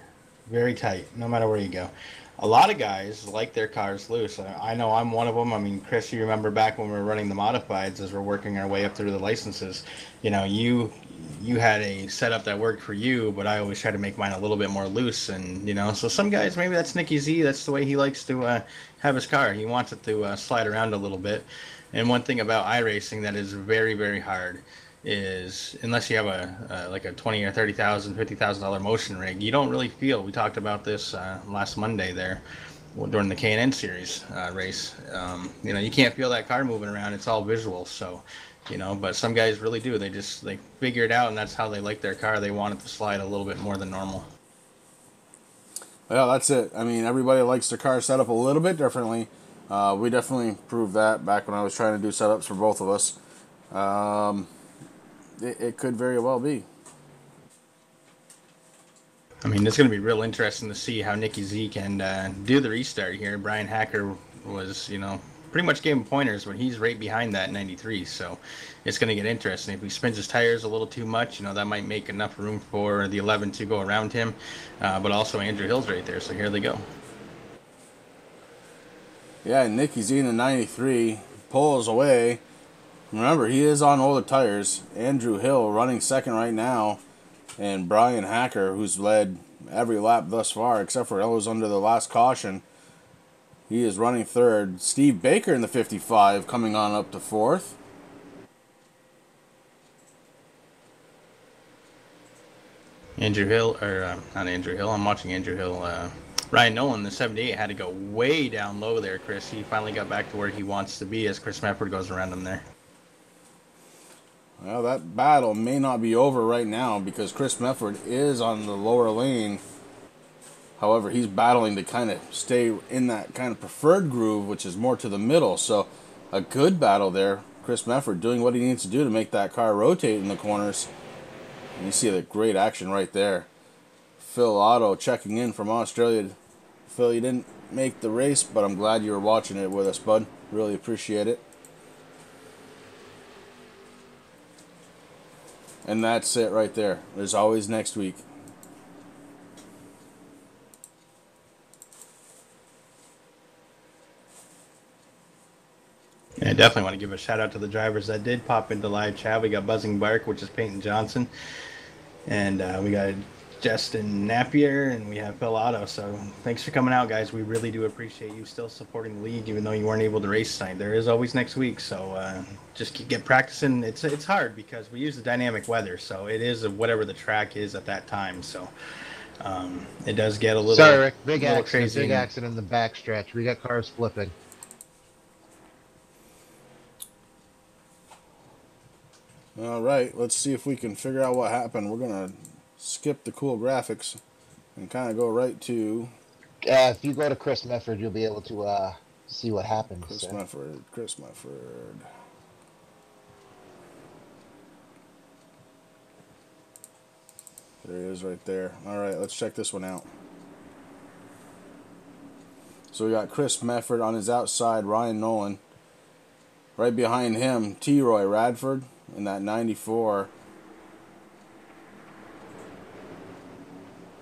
very tight, no matter where you go. A lot of guys like their cars loose. I know I'm one of them. I mean, Chris, you remember back when we were running the modifieds as we're working our way up through the licenses. You know, you had a setup that worked for you, but I always try to make mine a little bit more loose. And, you know, so some guys, maybe that's Nicky Z. That's the way he likes to have his car. He wants it to slide around a little bit. And one thing about iRacing that is very, very hard is unless you have a like a $20,000 or $30,000, $50,000 motion rig, you don't really feel. We talked about this last Monday there during the K&N series race. You know, you can't feel that car moving around. It's all visual. So, you know, but some guys really do. They figure it out, and that's how they like their car. They want it to slide a little bit more than normal. Well, that's it. I mean, everybody likes their car set up a little bit differently. We definitely proved that back when I was trying to do setups for both of us. It could very well be. I mean, it's going to be real interesting to see how Nicky Z can do the restart here. Brian Hacker was, you know, pretty much gave him pointers, but he's right behind that 93. So it's going to get interesting. If he spins his tires a little too much, you know, that might make enough room for the 11 to go around him. But also Andrew Hill's right there. So here they go. Yeah, Nicky Z in the 93 pulls away. Remember, he is on older tires. Andrew Hill running second right now. And Brian Hacker, who's led every lap thus far, except for those under the last caution, he is running third. Steve Baker in the 55 coming on up to fourth. Andrew Hill, or not Andrew Hill, I'm watching Andrew Hill. Ryan Nolan, the 78, had to go way down low there, Chris. He finally got back to where he wants to be as Chris Mefford goes around him there. Well, that battle may not be over right now because Chris Mefford is on the lower lane. However, he's battling to kind of stay in that kind of preferred groove, which is more to the middle. So a good battle there. Chris Mefford doing what he needs to do to make that car rotate in the corners. And you see the great action right there. Phil Otto checking in from Australia. Phil, you didn't make the race, but I'm glad you were watching it with us, bud. Really appreciate it. And that's it right there. There's always next week. Yeah, I definitely want to give a shout out to the drivers that did pop into live chat. We got Buzzing Bark, which is Peyton Johnson. And we got Justin Napier, and we have Phil Otto. So thanks for coming out, guys. We really do appreciate you still supporting the league, even though you weren't able to race tonight. There is always next week, so just get practicing. It's hard because we use the dynamic weather, so it is whatever the track is at that time. So it does get a little. Sorry, Rick. Big accident in the backstretch. We got cars flipping. All right, let's see if we can figure out what happened. We're going to skip the cool graphics and kind of go right to... if you go to Chris Mefford, you'll be able to see what happened. Chris Mefford. There he is right there. All right, let's check this one out. So we got Chris Mefford on his outside, Ryan Nolan. Right behind him, T-Roy Radford in that 94.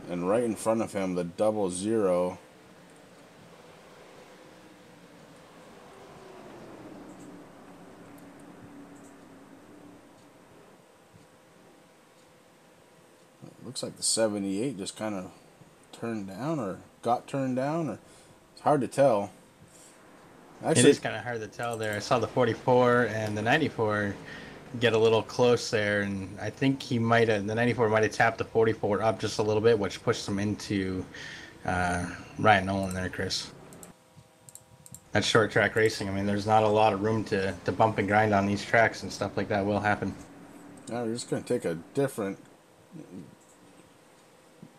And right in front of him, the 00. Looks like the 78 just kind of turned down or got turned down, or it's hard to tell. Actually, it is kind of hard to tell there. I saw the 44 and the 94 get a little close there, and I think the 94 might have tapped the 44 up just a little bit, which pushed him into Ryan Nolan there, Chris. That's short track racing. I mean, there's not a lot of room to bump and grind on these tracks, and stuff like that will happen. now we're just going to take a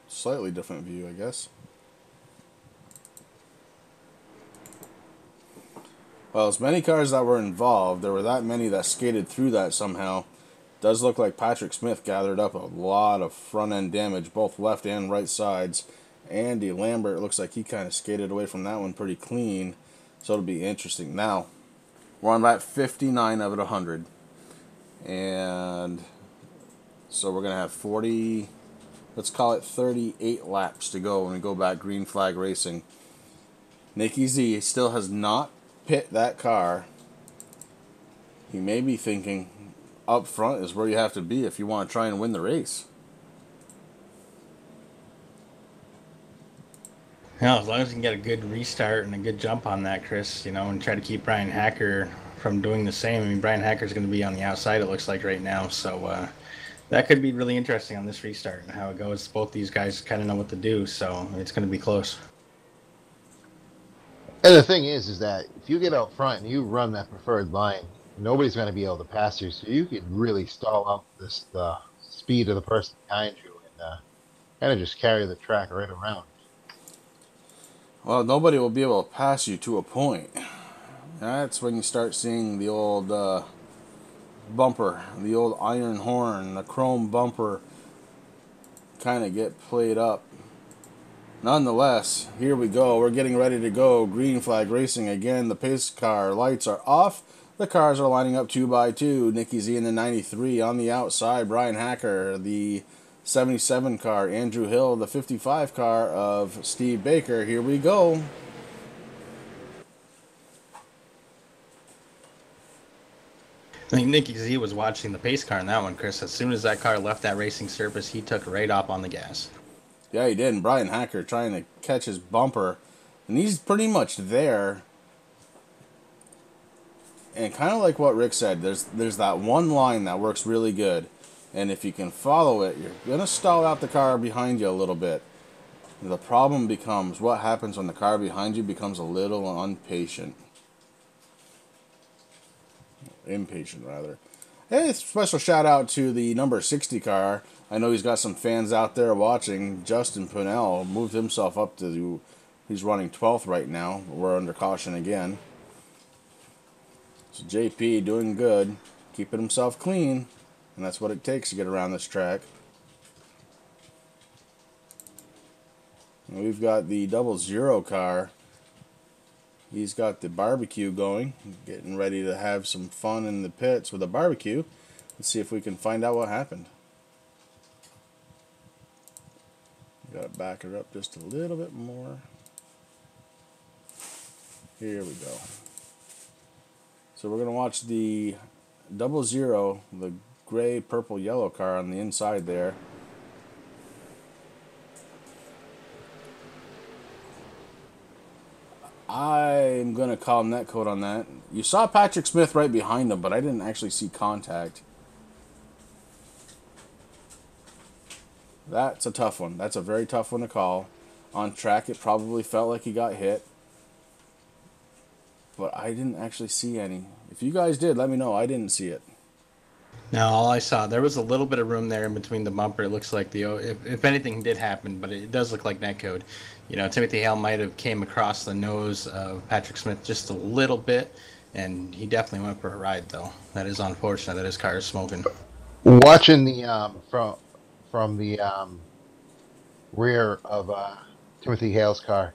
slightly different view, I guess. Well, as many cars that were involved, there were that many that skated through that somehow. Does look like Patrick Smith gathered up a lot of front end damage, both left and right sides. Andy Lambert looks like he kind of skated away from that one pretty clean. So it'll be interesting. Now, we're on lap 59 of it 100. And so we're going to have 40, let's call it 38 laps to go when we go back green flag racing. Nicky Z still has not pit that car. He may be thinking up front is where you have to be if you want to try and win the race. Yeah, as long as you can get a good restart and a good jump on that, Chris, and try to keep Brian Hacker from doing the same. I mean, Brian Hacker's going to be on the outside, it looks like, right now. So that could be really interesting on this restart and how it goes. Both these guys kind of know what to do, so it's going to be close. And the thing is that if you get out front and you run that preferred line, nobody's going to be able to pass you. So you could really stall out the speed of the person behind you and kind of just carry the track right around. Well, nobody will be able to pass you to a point. That's when you start seeing the old bumper, the old iron horn, the chrome bumper kind of get played up. Nonetheless, here we go. We're getting ready to go. Green flag racing again. The pace car lights are off. The cars are lining up 2 by 2. Nicky Z in the 93 on the outside. Brian Hacker, the 77 car. Andrew Hill, the 55 car of Steve Baker. Here we go. I think Nicky Z was watching the pace car in that one, Chris. As soon as that car left that racing surface, he took right up on the gas. Yeah, he did. And Brian Hacker trying to catch his bumper. And he's pretty much there. And kind of like what Rick said, there's that one line that works really good. And if you can follow it, you're going to stall out the car behind you a little bit. The problem becomes what happens when the car behind you becomes a little impatient. Hey, special shout out to the number 60 car. I know he's got some fans out there watching. Justin Pinnell moved himself up to, he's running 12th right now. We're under caution again. So JP doing good, keeping himself clean. And that's what it takes to get around this track. And we've got the 00 car. He's got the barbecue going. Getting ready to have some fun in the pits with a barbecue. Let's see if we can find out what happened. Got to back her up just a little bit more. Here we go. So we're going to watch the 00, the gray, purple, yellow car on the inside there. I'm going to call netcode on that. You saw Patrick Smith right behind him, but I didn't actually see contact. That's a tough one. That's a very tough one to call. On track, it probably felt like he got hit. But I didn't actually see any. If you guys did, let me know. I didn't see it. No, all I saw, there was a little bit of room there in between the bumper. It looks like if anything did happen, but it does look like netcode. Timothy Hale might have came across the nose of Patrick Smith just a little bit, and he definitely went for a ride, though. That is unfortunate that his car is smoking. Watching the from the rear of Timothy Hale's car,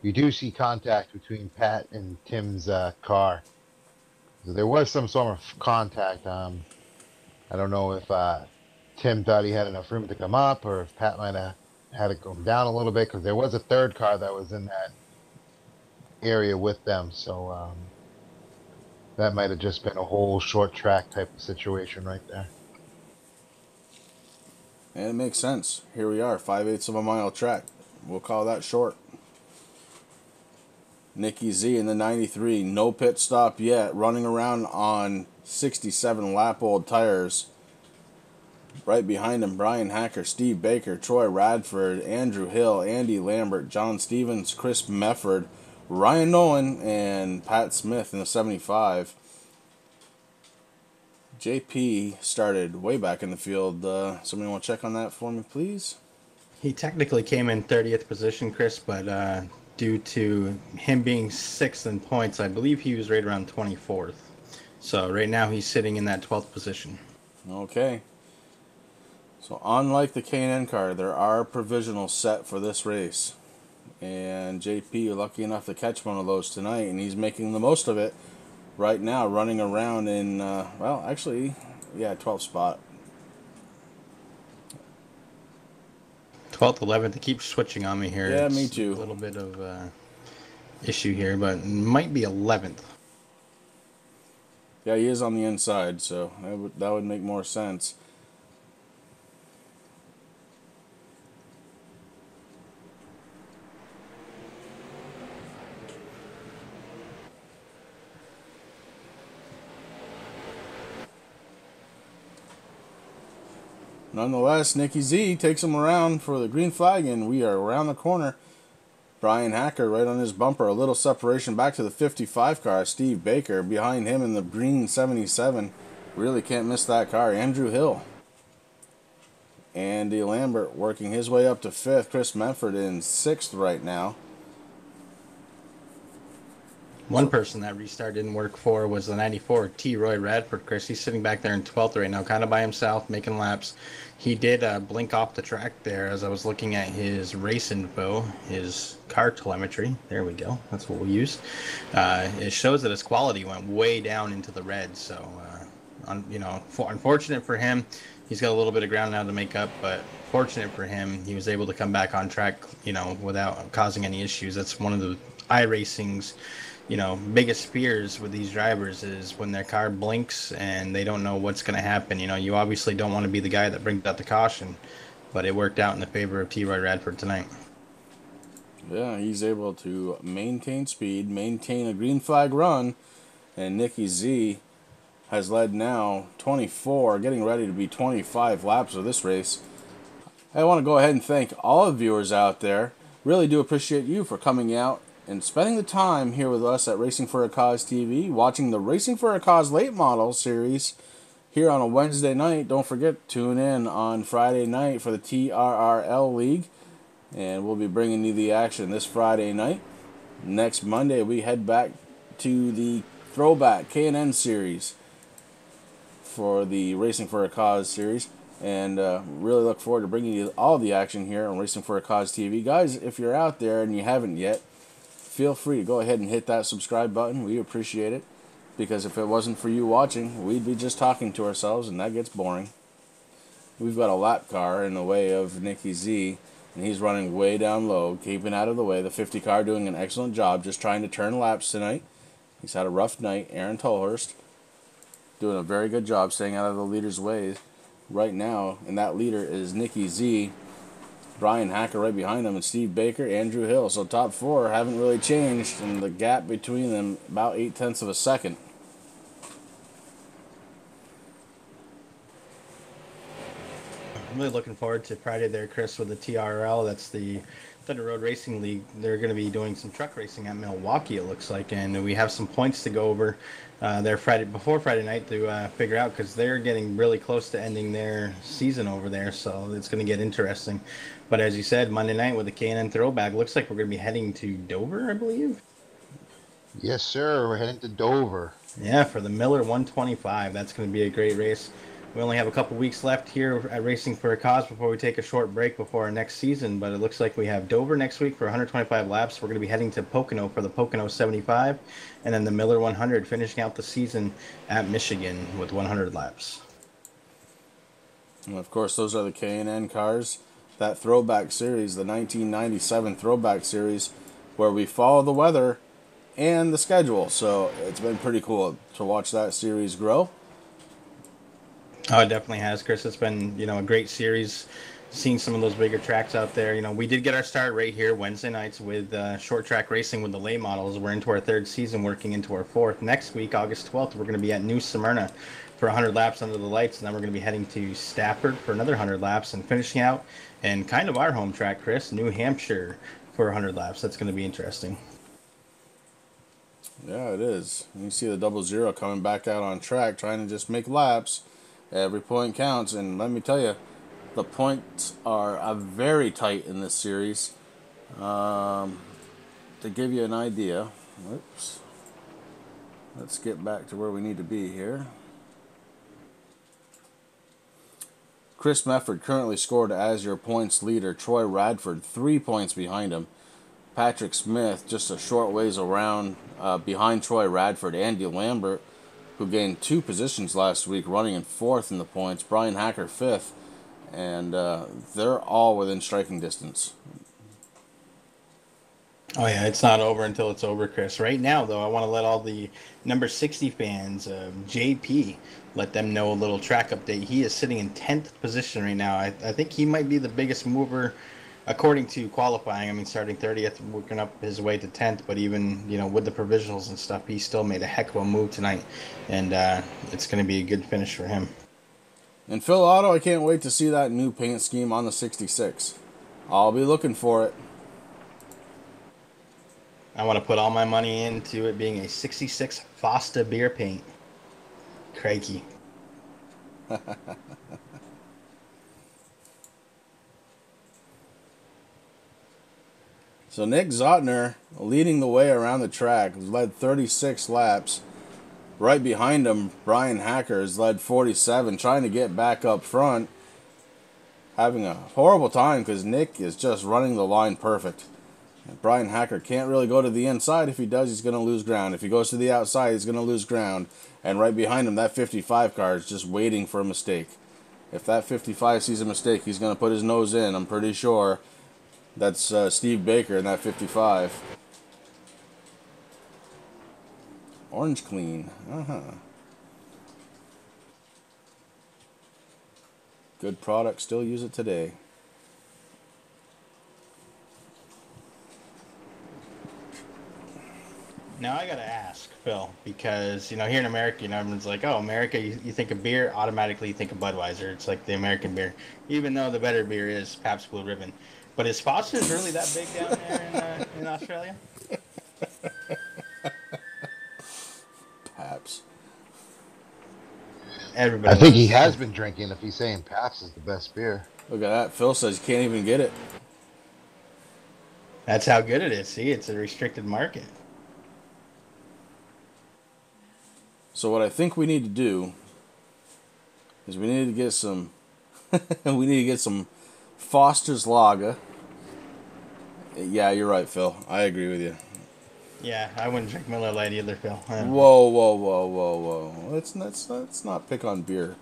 you do see contact between Pat and Tim's car. So there was some sort of contact. I don't know if Tim thought he had enough room to come up, or if Pat might have had to go down a little bit, because there was a third car that was in that area with them. So that might have just been a whole short track type of situation right there. And it makes sense. Here we are, 5/8 of a mile track. We'll call that short. Nicky Z in the 93, no pit stop yet, running around on 67 lap old tires. Right behind him, Brian Hacker, Steve Baker, Troy Radford, Andrew Hill, Andy Lambert, John Stevens, Chris Mefford, Ryan Nolan, and Pat Smith in the 75. JP started way back in the field. Somebody want to check on that for me, please? He technically came in 30th position, Chris, but due to him being 6th in points, I believe he was right around 24th. So right now he's sitting in that 12th position. Okay. So unlike the K&N car, there are provisionals set for this race. And JP, you're lucky enough to catch one of those tonight, and he's making the most of it right now, running around in, well, actually, yeah, 12th spot. 12th, 11th, it keeps switching on me here. Yeah, it's me too. A little bit of issue here, but it might be 11th. Yeah, he is on the inside, so that would make more sense. Nonetheless, Nicky Z takes him around for the green flag, and we are around the corner. Brian Hacker right on his bumper. A little separation back to the 55 car. Steve Baker behind him in the green 77. Really can't miss that car. Andrew Hill. Andy Lambert working his way up to 5th. Chris Memford in 6th right now. One person that restart didn't work for was the 94, T. Roy Radford, Chris. He's sitting back there in 12th right now, kind of by himself, making laps. He did blink off the track there as I was looking at his race info, his car telemetry. There we go. That's what we used. It shows that his quality went way down into the red. So, unfortunate for him. He's got a little bit of ground now to make up, but fortunate for him, he was able to come back on track, without causing any issues. That's one of the iRacing's biggest fears with these drivers is when their car blinks and they don't know what's going to happen. You obviously don't want to be the guy that brings out the caution, but it worked out in the favor of T. Roy Radford tonight. Yeah, he's able to maintain speed, maintain a green flag run, and Nicky Z has led now 24, getting ready to be 25 laps of this race. I want to go ahead and thank all the viewers out there. Really do appreciate you for coming out and spending the time here with us at Racing for a Cause TV, watching the Racing for a Cause Late Model series here on a Wednesday night. Don't forget, tune in on Friday night for the TRRL League, and we'll be bringing you the action this Friday night. Next Monday, we head back to the Throwback K&N series for the Racing for a Cause series, and really look forward to bringing you all the action here on Racing for a Cause TV. Guys, if you're out there and you haven't yet, feel free to go ahead and hit that subscribe button. We appreciate it, because if it wasn't for you watching, we'd be just talking to ourselves, and that gets boring. We've got a lap car in the way of Nicky Z, and he's running way down low, keeping out of the way. The 50 car doing an excellent job just trying to turn laps tonight. He's had a rough night. Aaron Tolhurst doing a very good job staying out of the leader's way right now, and that leader is Nicky Z. Brian Hacker right behind him, and Steve Baker, Andrew Hill. So top 4 haven't really changed, and the gap between them about 0.8 of a second. I'm really looking forward to Friday there, Chris, with the TRL. That's the Thunder Road Racing League. They're going to be doing some truck racing at Milwaukee, it looks like, and we have some points to go over there before Friday night to figure out, because they're getting really close to ending their season over there, so it's going to get interesting. But as you said, Monday night with the K&N Throwback, looks like we're going to be heading to Dover, I believe. Yes, sir. We're heading to Dover. Yeah, for the Miller 125. That's going to be a great race. We only have a couple weeks left here at Racing for a Cause before we take a short break before our next season, but it looks like we have Dover next week for 125 laps. We're going to be heading to Pocono for the Pocono 75, and then the Miller 100, finishing out the season at Michigan with 100 laps. And of course, those are the K&N cars. That Throwback Series, the 1997 Throwback Series, where we follow the weather and the schedule. So it's been pretty cool to watch that series grow. Oh, it definitely has, Chris. It's been, a great series. Seeing some of those bigger tracks out there. We did get our start right here Wednesday nights with short track racing with the late models. We're into our third season, working into our fourth. Next week, August 12th, we're going to be at New Smyrna for 100 laps under the lights, and then we're going to be heading to Stafford for another 100 laps and finishing out in kind of our home track, Chris, New Hampshire for 100 laps. That's going to be interesting. Yeah, it is. You see the 00 coming back out on track, trying to just make laps. Every point counts, and let me tell you, the points are very tight in this series. To give you an idea, let's get back to where we need to be here. Chris Mefford currently scored as your points leader. Troy Radford 3 points behind him. Patrick Smith just a short ways around behind Troy Radford. Andy Lambert, who gained 2 positions last week, running in 4th in the points. Brian Hacker 5th. And they're all within striking distance. Oh, yeah, it's not over until it's over, Chris. Right now, though, I want to let all the number 60 fans, JP, let them know a little track update. He is sitting in 10th position right now. I think he might be the biggest mover according to qualifying. I mean, starting 30th, working up his way to 10th, but even, with the provisionals and stuff, he still made a heck of a move tonight, and it's going to be a good finish for him. And Phil Otto, I can't wait to see that new paint scheme on the 66. I'll be looking for it. I want to put all my money into it being a 66 Fosta beer paint. Crikey. So Nick Zotner leading the way around the track, led 36 laps. Right behind him, Brian Hacker has led 47, trying to get back up front. Having a horrible time because Nick is just running the line perfect. And Brian Hacker can't really go to the inside. If he does, he's going to lose ground. If he goes to the outside, he's going to lose ground. And right behind him, that 55 car is just waiting for a mistake. If that 55 sees a mistake, he's going to put his nose in. I'm pretty sure that's Steve Baker in that 55. Orange clean. Good product. Still use it today. Now I gotta ask, Phil, because here in America, everyone's like, "Oh, America, you think of beer, automatically you think of Budweiser. It's like the American beer, even though the better beer is Pabst Blue Ribbon." But is Foster's really that big down there in Australia? Pabst. Everybody. I think he has been drinking if he's saying Pabst is the best beer. Look at that. Phil says you can't even get it. That's how good it is. See, it's a restricted market. So what I think we need to do is we need to get some we need to get some Foster's Lager. Yeah, you're right, Phil. I agree with you. Yeah, I wouldn't drink Miller Lite either, Phil. Whoa. Let's not pick on beer,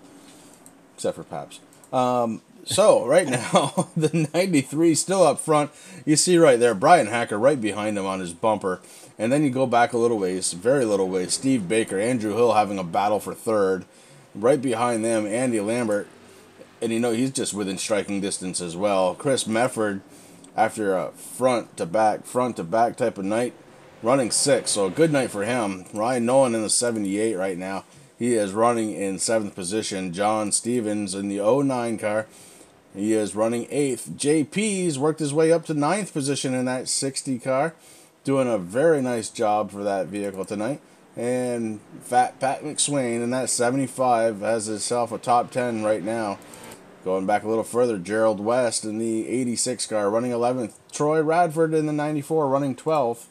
except for Pabst. So right now, the 93 still up front. You see right there, Brian Hacker right behind him on his bumper. And then you go back a little ways, very little ways. Steve Baker, Andrew Hill having a battle for third. Right behind them, Andy Lambert. And he's just within striking distance as well. Chris Mefford, after a front to back type of night, running 6th. So a good night for him. Ryan Nolan in the 78 right now. He is running in 7th position. John Stevens in the 09 car. He is running 8th. JP's worked his way up to 9th position in that 60 car. Doing a very nice job for that vehicle tonight. And Fat Pat McSwain in that 75 has himself a top 10 right now. Going back a little further, Gerald West in the 86 car running 11th. Troy Radford in the 94 running 12th.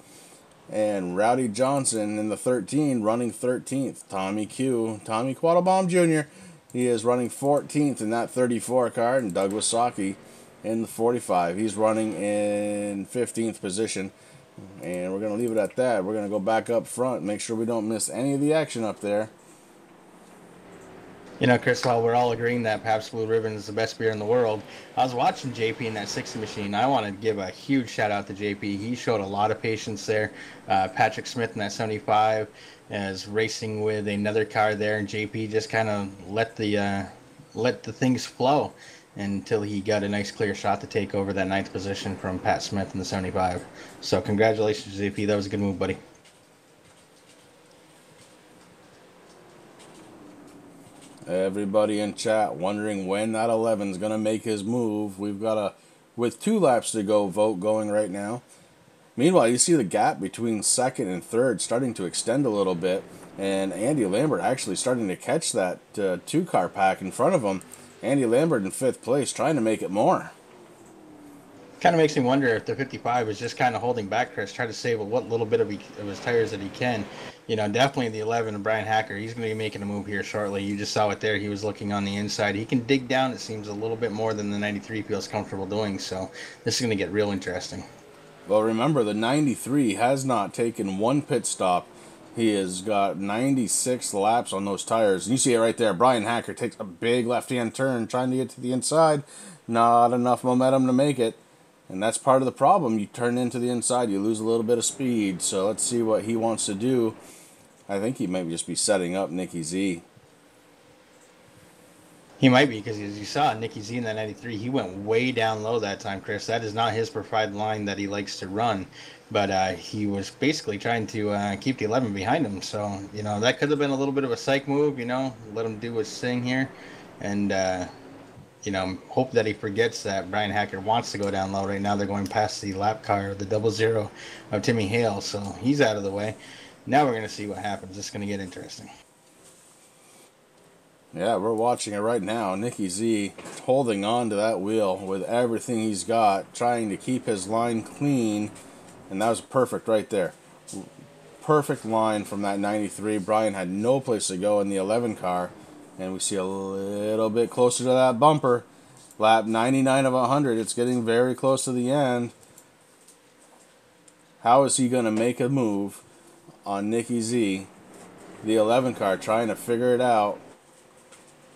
And Rowdy Johnson in the 13 running 13th. Tommy Quattlebaum Jr., he is running 14th in that 34 car. And Doug Wasaki in the 45. He's running in 15th position. And we're going to leave it at that. We're going to go back up front, make sure we don't miss any of the action up there. Chris, while we're all agreeing that Pabst Blue Ribbon is the best beer in the world, I was watching JP in that 60 machine. I want to give a huge shout out to JP. He showed a lot of patience there. Patrick Smith in that 75 is racing with another car there, and JP just kind of let the let the things flow until he got a nice clear shot to take over that 9th position from Pat Smith in the 75. So congratulations, JP. That was a good move, buddy. Everybody in chat wondering when that 11 is going to make his move. We've got with 2 laps to go, vote going right now. Meanwhile, you see the gap between second and third starting to extend a little bit, and Andy Lambert actually starting to catch that 2-car pack in front of him. Andy Lambert in 5th place, trying to make it more. Kind of makes me wonder if the 55 is just kind of holding back Chris, try to save what little bit of his tires that he can. You know, definitely the 11 of Brian Hacker, he's going to be making a move here shortly. You just saw it there. He was looking on the inside. He can dig down, it seems, a little bit more than the 93 feels comfortable doing. So this is going to get real interesting. Well, remember, the 93 has not taken one pit stop. He has got 96 laps on those tires. You see it right there. Brian Hacker takes a big left-hand turn trying to get to the inside. Not enough momentum to make it. And that's part of the problem. You turn into the inside, you lose a little bit of speed. So let's see what he wants to do. I think he might just be setting up Nicky Z. He might be, because as you saw, Nicky Z in that 93, he went way down low that time, Chris. That is not his preferred line that he likes to run. But he was basically trying to keep the 11 behind him. So, you know, that could have been a little bit of a psych move, you know, let him do his thing here. And, you know, hope that he forgets that Brian Hacker wants to go down low. Right now they're going past the lap car, the 00 of Timmy Hale. So he's out of the way. Now we're going to see what happens. It's going to get interesting. Yeah, we're watching it right now. Nicky Z holding on to that wheel with everything he's got, trying to keep his line clean. And that was perfect right there. Perfect line from that 93. Brian had no place to go in the 11 car. And we see a little bit closer to that bumper. Lap 99 of 100. It's getting very close to the end. How is he going to make a move on Nicky Z? The 11 car trying to figure it out.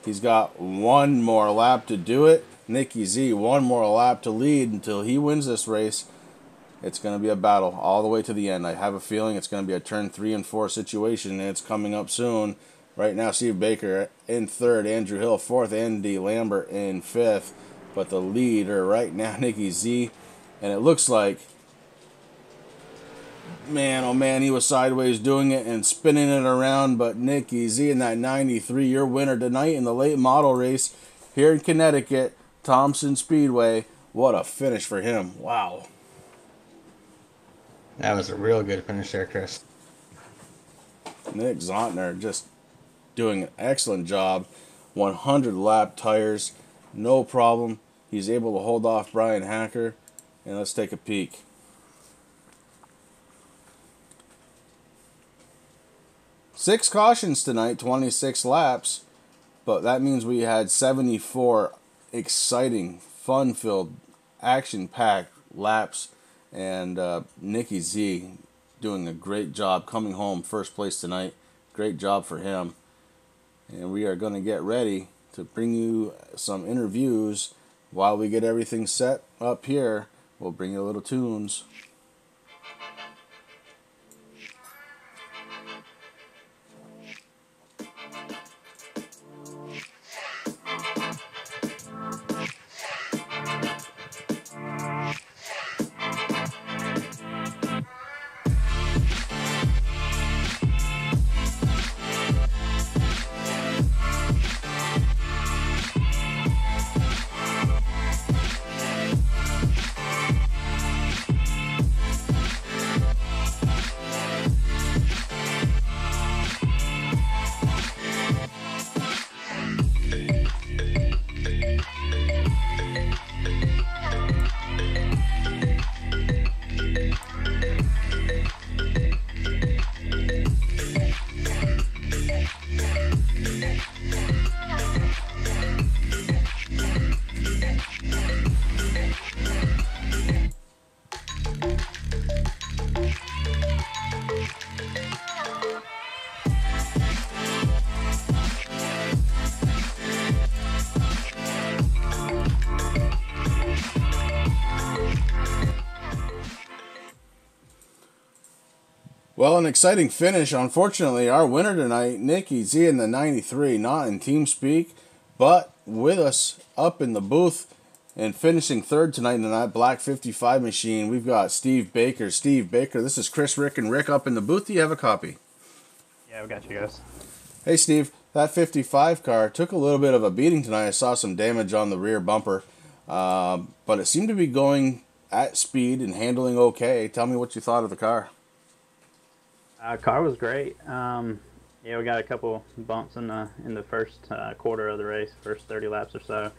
He's got one more lap to do it. Nicky Z, one more lap to lead until he wins this race. It's going to be a battle all the way to the end. I have a feeling it's going to be a turn 3 and 4 situation, and it's coming up soon. Right now, Steve Baker in 3rd, Andrew Hill 4th, Andy Lambert in 5th. But the leader right now, Nicky Z. And it looks like, man, oh man, he was sideways doing it and spinning it around. But Nicky Z in that 93, your winner tonight in the late model race here in Connecticut, Thompson Speedway. What a finish for him. Wow. That was a real good finish there, Chris. Nick Zontner just doing an excellent job. 100 lap tires, no problem. He's able to hold off Brian Hacker. And let's take a peek. Six cautions tonight, 26 laps. But that means we had 74 exciting, fun-filled, action-packed laps. And Nicky Z doing a great job coming home first place tonight. Great job for him. And we are going to get ready to bring you some interviews while we get everything set up here. We'll bring you a little tunes. Well, an exciting finish. Unfortunately, our winner tonight, Nicky Z in the 93, not in team speak, but with us up in the booth and finishing third tonight in that black 55 machine, we've got Steve Baker. Steve Baker, this is Chris, Rick, and Rick up in the booth. Do you have a copy? Yeah, we got you guys. Hey, Steve, that 55 car took a little bit of a beating tonight. I saw some damage on the rear bumper, but it seemed to be going at speed and handling okay. Tell me what you thought of the car. Car was great. Yeah, we got a couple bumps in the first quarter of the race, first 30 laps or so,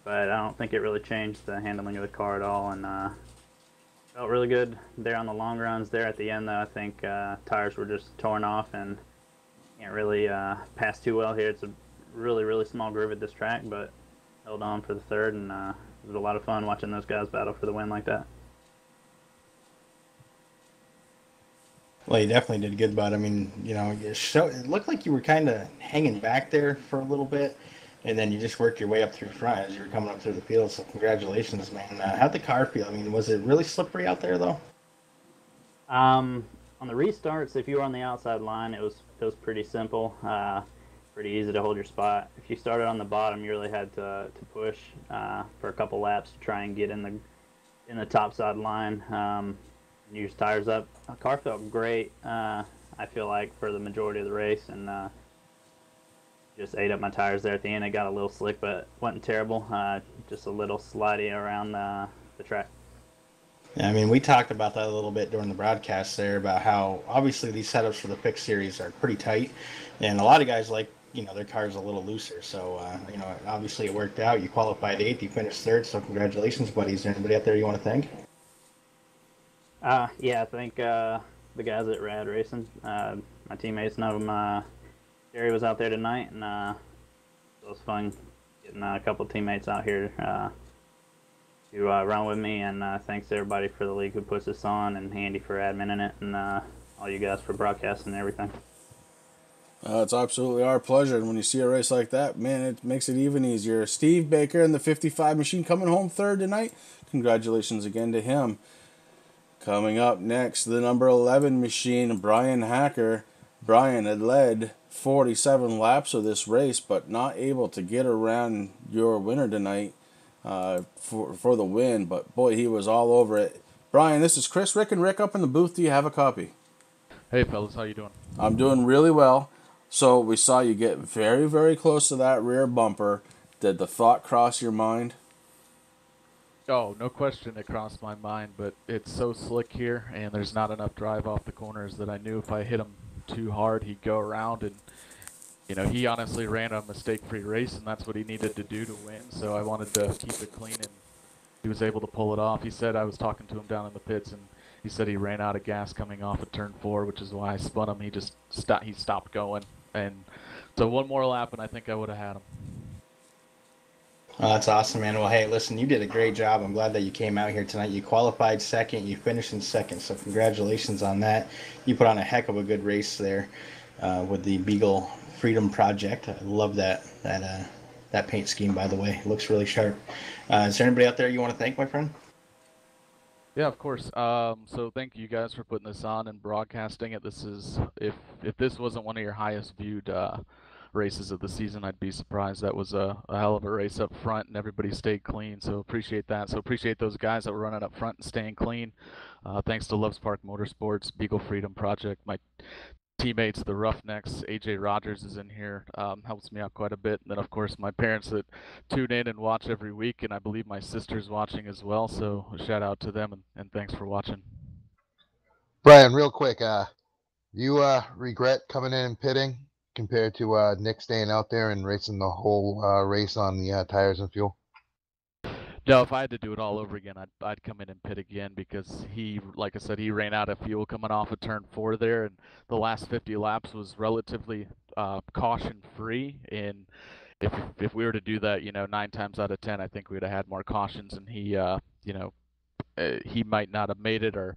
but I don't think it really changed the handling of the car at all, and felt really good there on the long runs. There at the end, though, I think tires were just torn off and can't really pass too well here. It's a really, really small groove at this track, but held on for the third, and it was a lot of fun watching those guys battle for the win like that. Well, you definitely did good, bud. I mean, you know, it looked like you were kind of hanging back there for a little bit, and then you just worked your way up through front as you were coming up through the field. So congratulations, man. How'd the car feel? I mean, was it really slippery out there, though? On the restarts, if you were on the outside line, it was pretty simple, pretty easy to hold your spot. If you started on the bottom, you really had to push for a couple laps to try and get in the top side line. Use tires up. The car felt great, I feel like, for the majority of the race, and just ate up my tires there at the end. It got a little slick, but wasn't terrible. Just a little slidey around the track. Yeah, I mean, we talked about that a little bit during the broadcast there about how obviously these setups for the pick series are pretty tight, and a lot of guys like, you know, their car's a little looser. So, you know, obviously it worked out. You qualified 8th, you finished 3rd, so congratulations, buddy. Is there anybody out there you want to thank? Yeah, I think the guys at Rad Racing, my teammates, none of them, Jerry was out there tonight, and it was fun getting a couple of teammates out here to run with me, and thanks to everybody for the league who puts this on, and Andy for adminning it, and all you guys for broadcasting and everything. It's absolutely our pleasure, and when you see a race like that, man, it makes it even easier. Steve Baker in the 55 machine coming home 3rd tonight. Congratulations again to him. Coming up next, the number 11 machine, Brian Hacker. Brian had led 47 laps of this race, but not able to get around your winner tonight for the win. But boy, he was all over it. Brian, this is Chris, Rick, and Rick up in the booth. Do you have a copy? Hey, fellas, how you doing? I'm doing really well. So we saw you get very, very close to that rear bumper. Did the thought cross your mind? Oh, no question it crossed my mind, but it's so slick here, and there's not enough drive off the corners that I knew if I hit him too hard, he'd go around, and, you know, he honestly ran a mistake-free race, and that's what he needed to do to win, so I wanted to keep it clean, and he was able to pull it off. He said, I was talking to him down in the pits, and he said he ran out of gas coming off of turn 4, which is why I spun him. He just stopped going, and so one more lap, and I think I would have had him. Oh, that's awesome, man. Well, hey, listen, you did a great job. I'm glad that you came out here tonight. You qualified 2nd. You finished in 2nd, so congratulations on that. You put on a heck of a good race there with the Beagle Freedom Project. I love that paint scheme, by the way. It looks really sharp. Is there anybody out there you want to thank, my friend? Yeah, of course. So thank you guys for putting this on and broadcasting it. This is, if this wasn't one of your highest viewed races of the season, I'd be surprised. That was a hell of a race up front, and everybody stayed clean, so appreciate that. So appreciate those guys that were running up front and staying clean. Thanks to Loves Park Motorsports, Beagle Freedom Project, my teammates, the Roughnecks. AJ Rogers is in here, helps me out quite a bit, and then of course my parents that tune in and watch every week, and I believe my sister's watching as well, so a shout out to them, and thanks for watching. Brian, real quick, you regret coming in and pitting compared to Nick staying out there and racing the whole race on the tires and fuel? No, if I had to do it all over again, I'd come in and pit again, because he, like I said, he ran out of fuel coming off of turn 4 there, and the last 50 laps was relatively caution-free, and if we were to do that, you know, 9 times out of 10, I think we'd have had more cautions, and he, you know, he might not have made it, or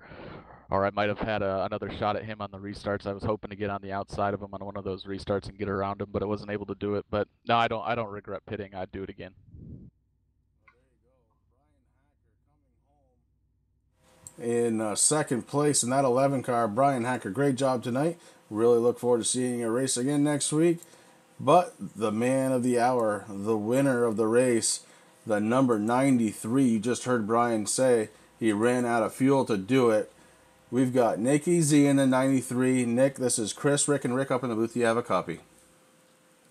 I might have had another shot at him on the restarts. I was hoping to get on the outside of him on one of those restarts and get around him, but I wasn't able to do it. But no, I don't regret pitting. I'd do it again. In 2nd place in that 11 car, Brian Hacker. Great job tonight. Really look forward to seeing you race again next week. But the man of the hour, the winner of the race, the number 93, you just heard Brian say he ran out of fuel to do it. We've got Nicky Z in the 93. Nick, this is Chris, Rick, and Rick up in the booth. You have a copy.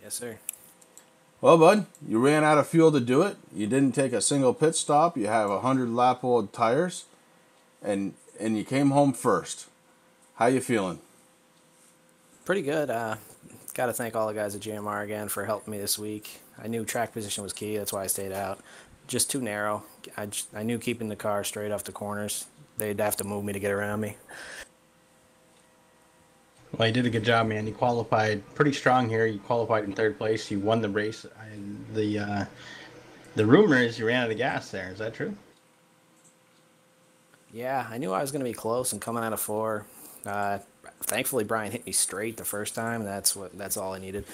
Yes, sir. Well, bud, you ran out of fuel to do it. You didn't take a single pit stop. You have 100 lap old tires, and you came home first. How you feeling? Pretty good. Got to thank all the guys at GMR again for helping me this week. I knew track position was key. That's why I stayed out. Just too narrow. I knew keeping the car straight off the corners, they'd have to move me to get around me. Well, you did a good job, man. You qualified pretty strong here. You qualified in third place. You won the race. And the rumor is you ran out of gas there. Is that true? Yeah, I knew I was going to be close and coming out of 4. Thankfully, Brian hit me straight the first time. That's all I needed.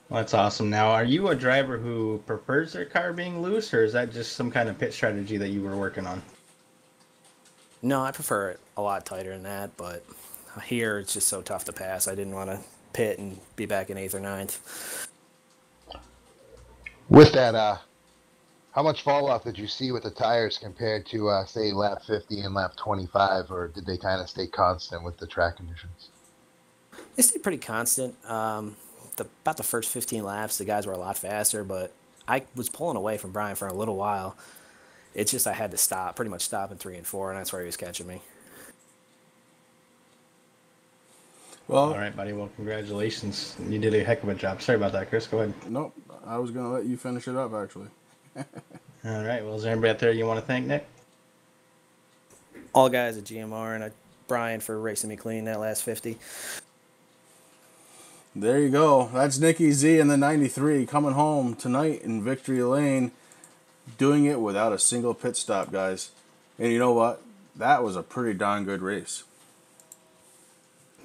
Well, that's awesome. Now, are you a driver who prefers their car being loose, or is that just some kind of pit strategy that you were working on? No, I prefer it a lot tighter than that, but here it's just so tough to pass. I didn't want to pit and be back in 8th or 9th. With that, how much fall off did you see with the tires compared to, say, lap 50 and lap 25, or did they kind of stay constant with the track conditions? They stayed pretty constant. About the first 15 laps, the guys were a lot faster, but I was pulling away from Brian for a little while. It's just I had to pretty much stop in 3 and 4, and that's where he was catching me. Well, all right, buddy. Well, congratulations. You did a heck of a job. Sorry about that, Chris. Go ahead. Nope. I was going to let you finish it up, actually. All right. Well, is there anybody out there you want to thank, Nick? All guys at GMR and Brian for racing me clean that last 50. There you go. That's Nicky Z in the 93 coming home tonight in Victory Lane, doing it without a single pit stop, guys. And you know what? That was a pretty darn good race.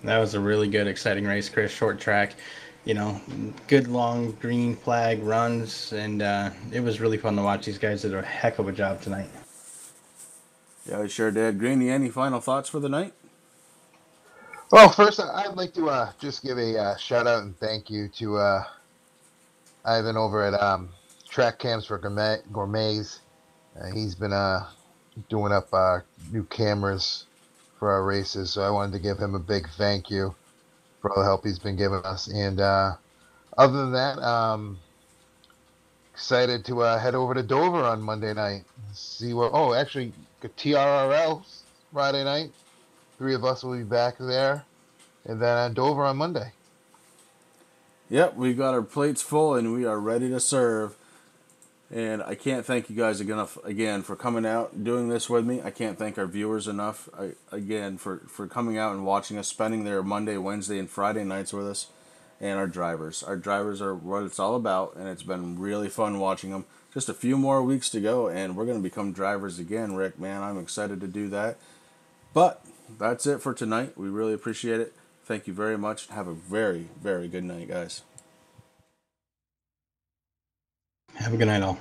That was a really good, exciting race, Chris. Short track, good long green flag runs, and it was really fun to watch. These guys did a heck of a job tonight. Yeah, we sure did. Greeny, any final thoughts for the night? Well, first, I'd like to just give a shout out and thank you to Ivan over at Track Cams for Gourmets. He's been doing up new cameras for our races, so I wanted to give him a big thank you for all the help he's been giving us. And other than that, excited to head over to Dover on Monday night. See what? Oh, actually, TRRL Friday night. 3 of us will be back there, and then Dover on Monday. Yep, we've got our plates full, and we are ready to serve. And I can't thank you guys again for coming out and doing this with me. I can't thank our viewers enough, for coming out and watching us, spending their Monday, Wednesday, and Friday nights with us, and our drivers. Our drivers are what it's all about, and it's been really fun watching them. Just a few more weeks to go, and we're going to become drivers again, Rick. Man, I'm excited to do that. But that's it for tonight. We really appreciate it. Thank you very much. Have a very, very good night, guys. Have a good night, all.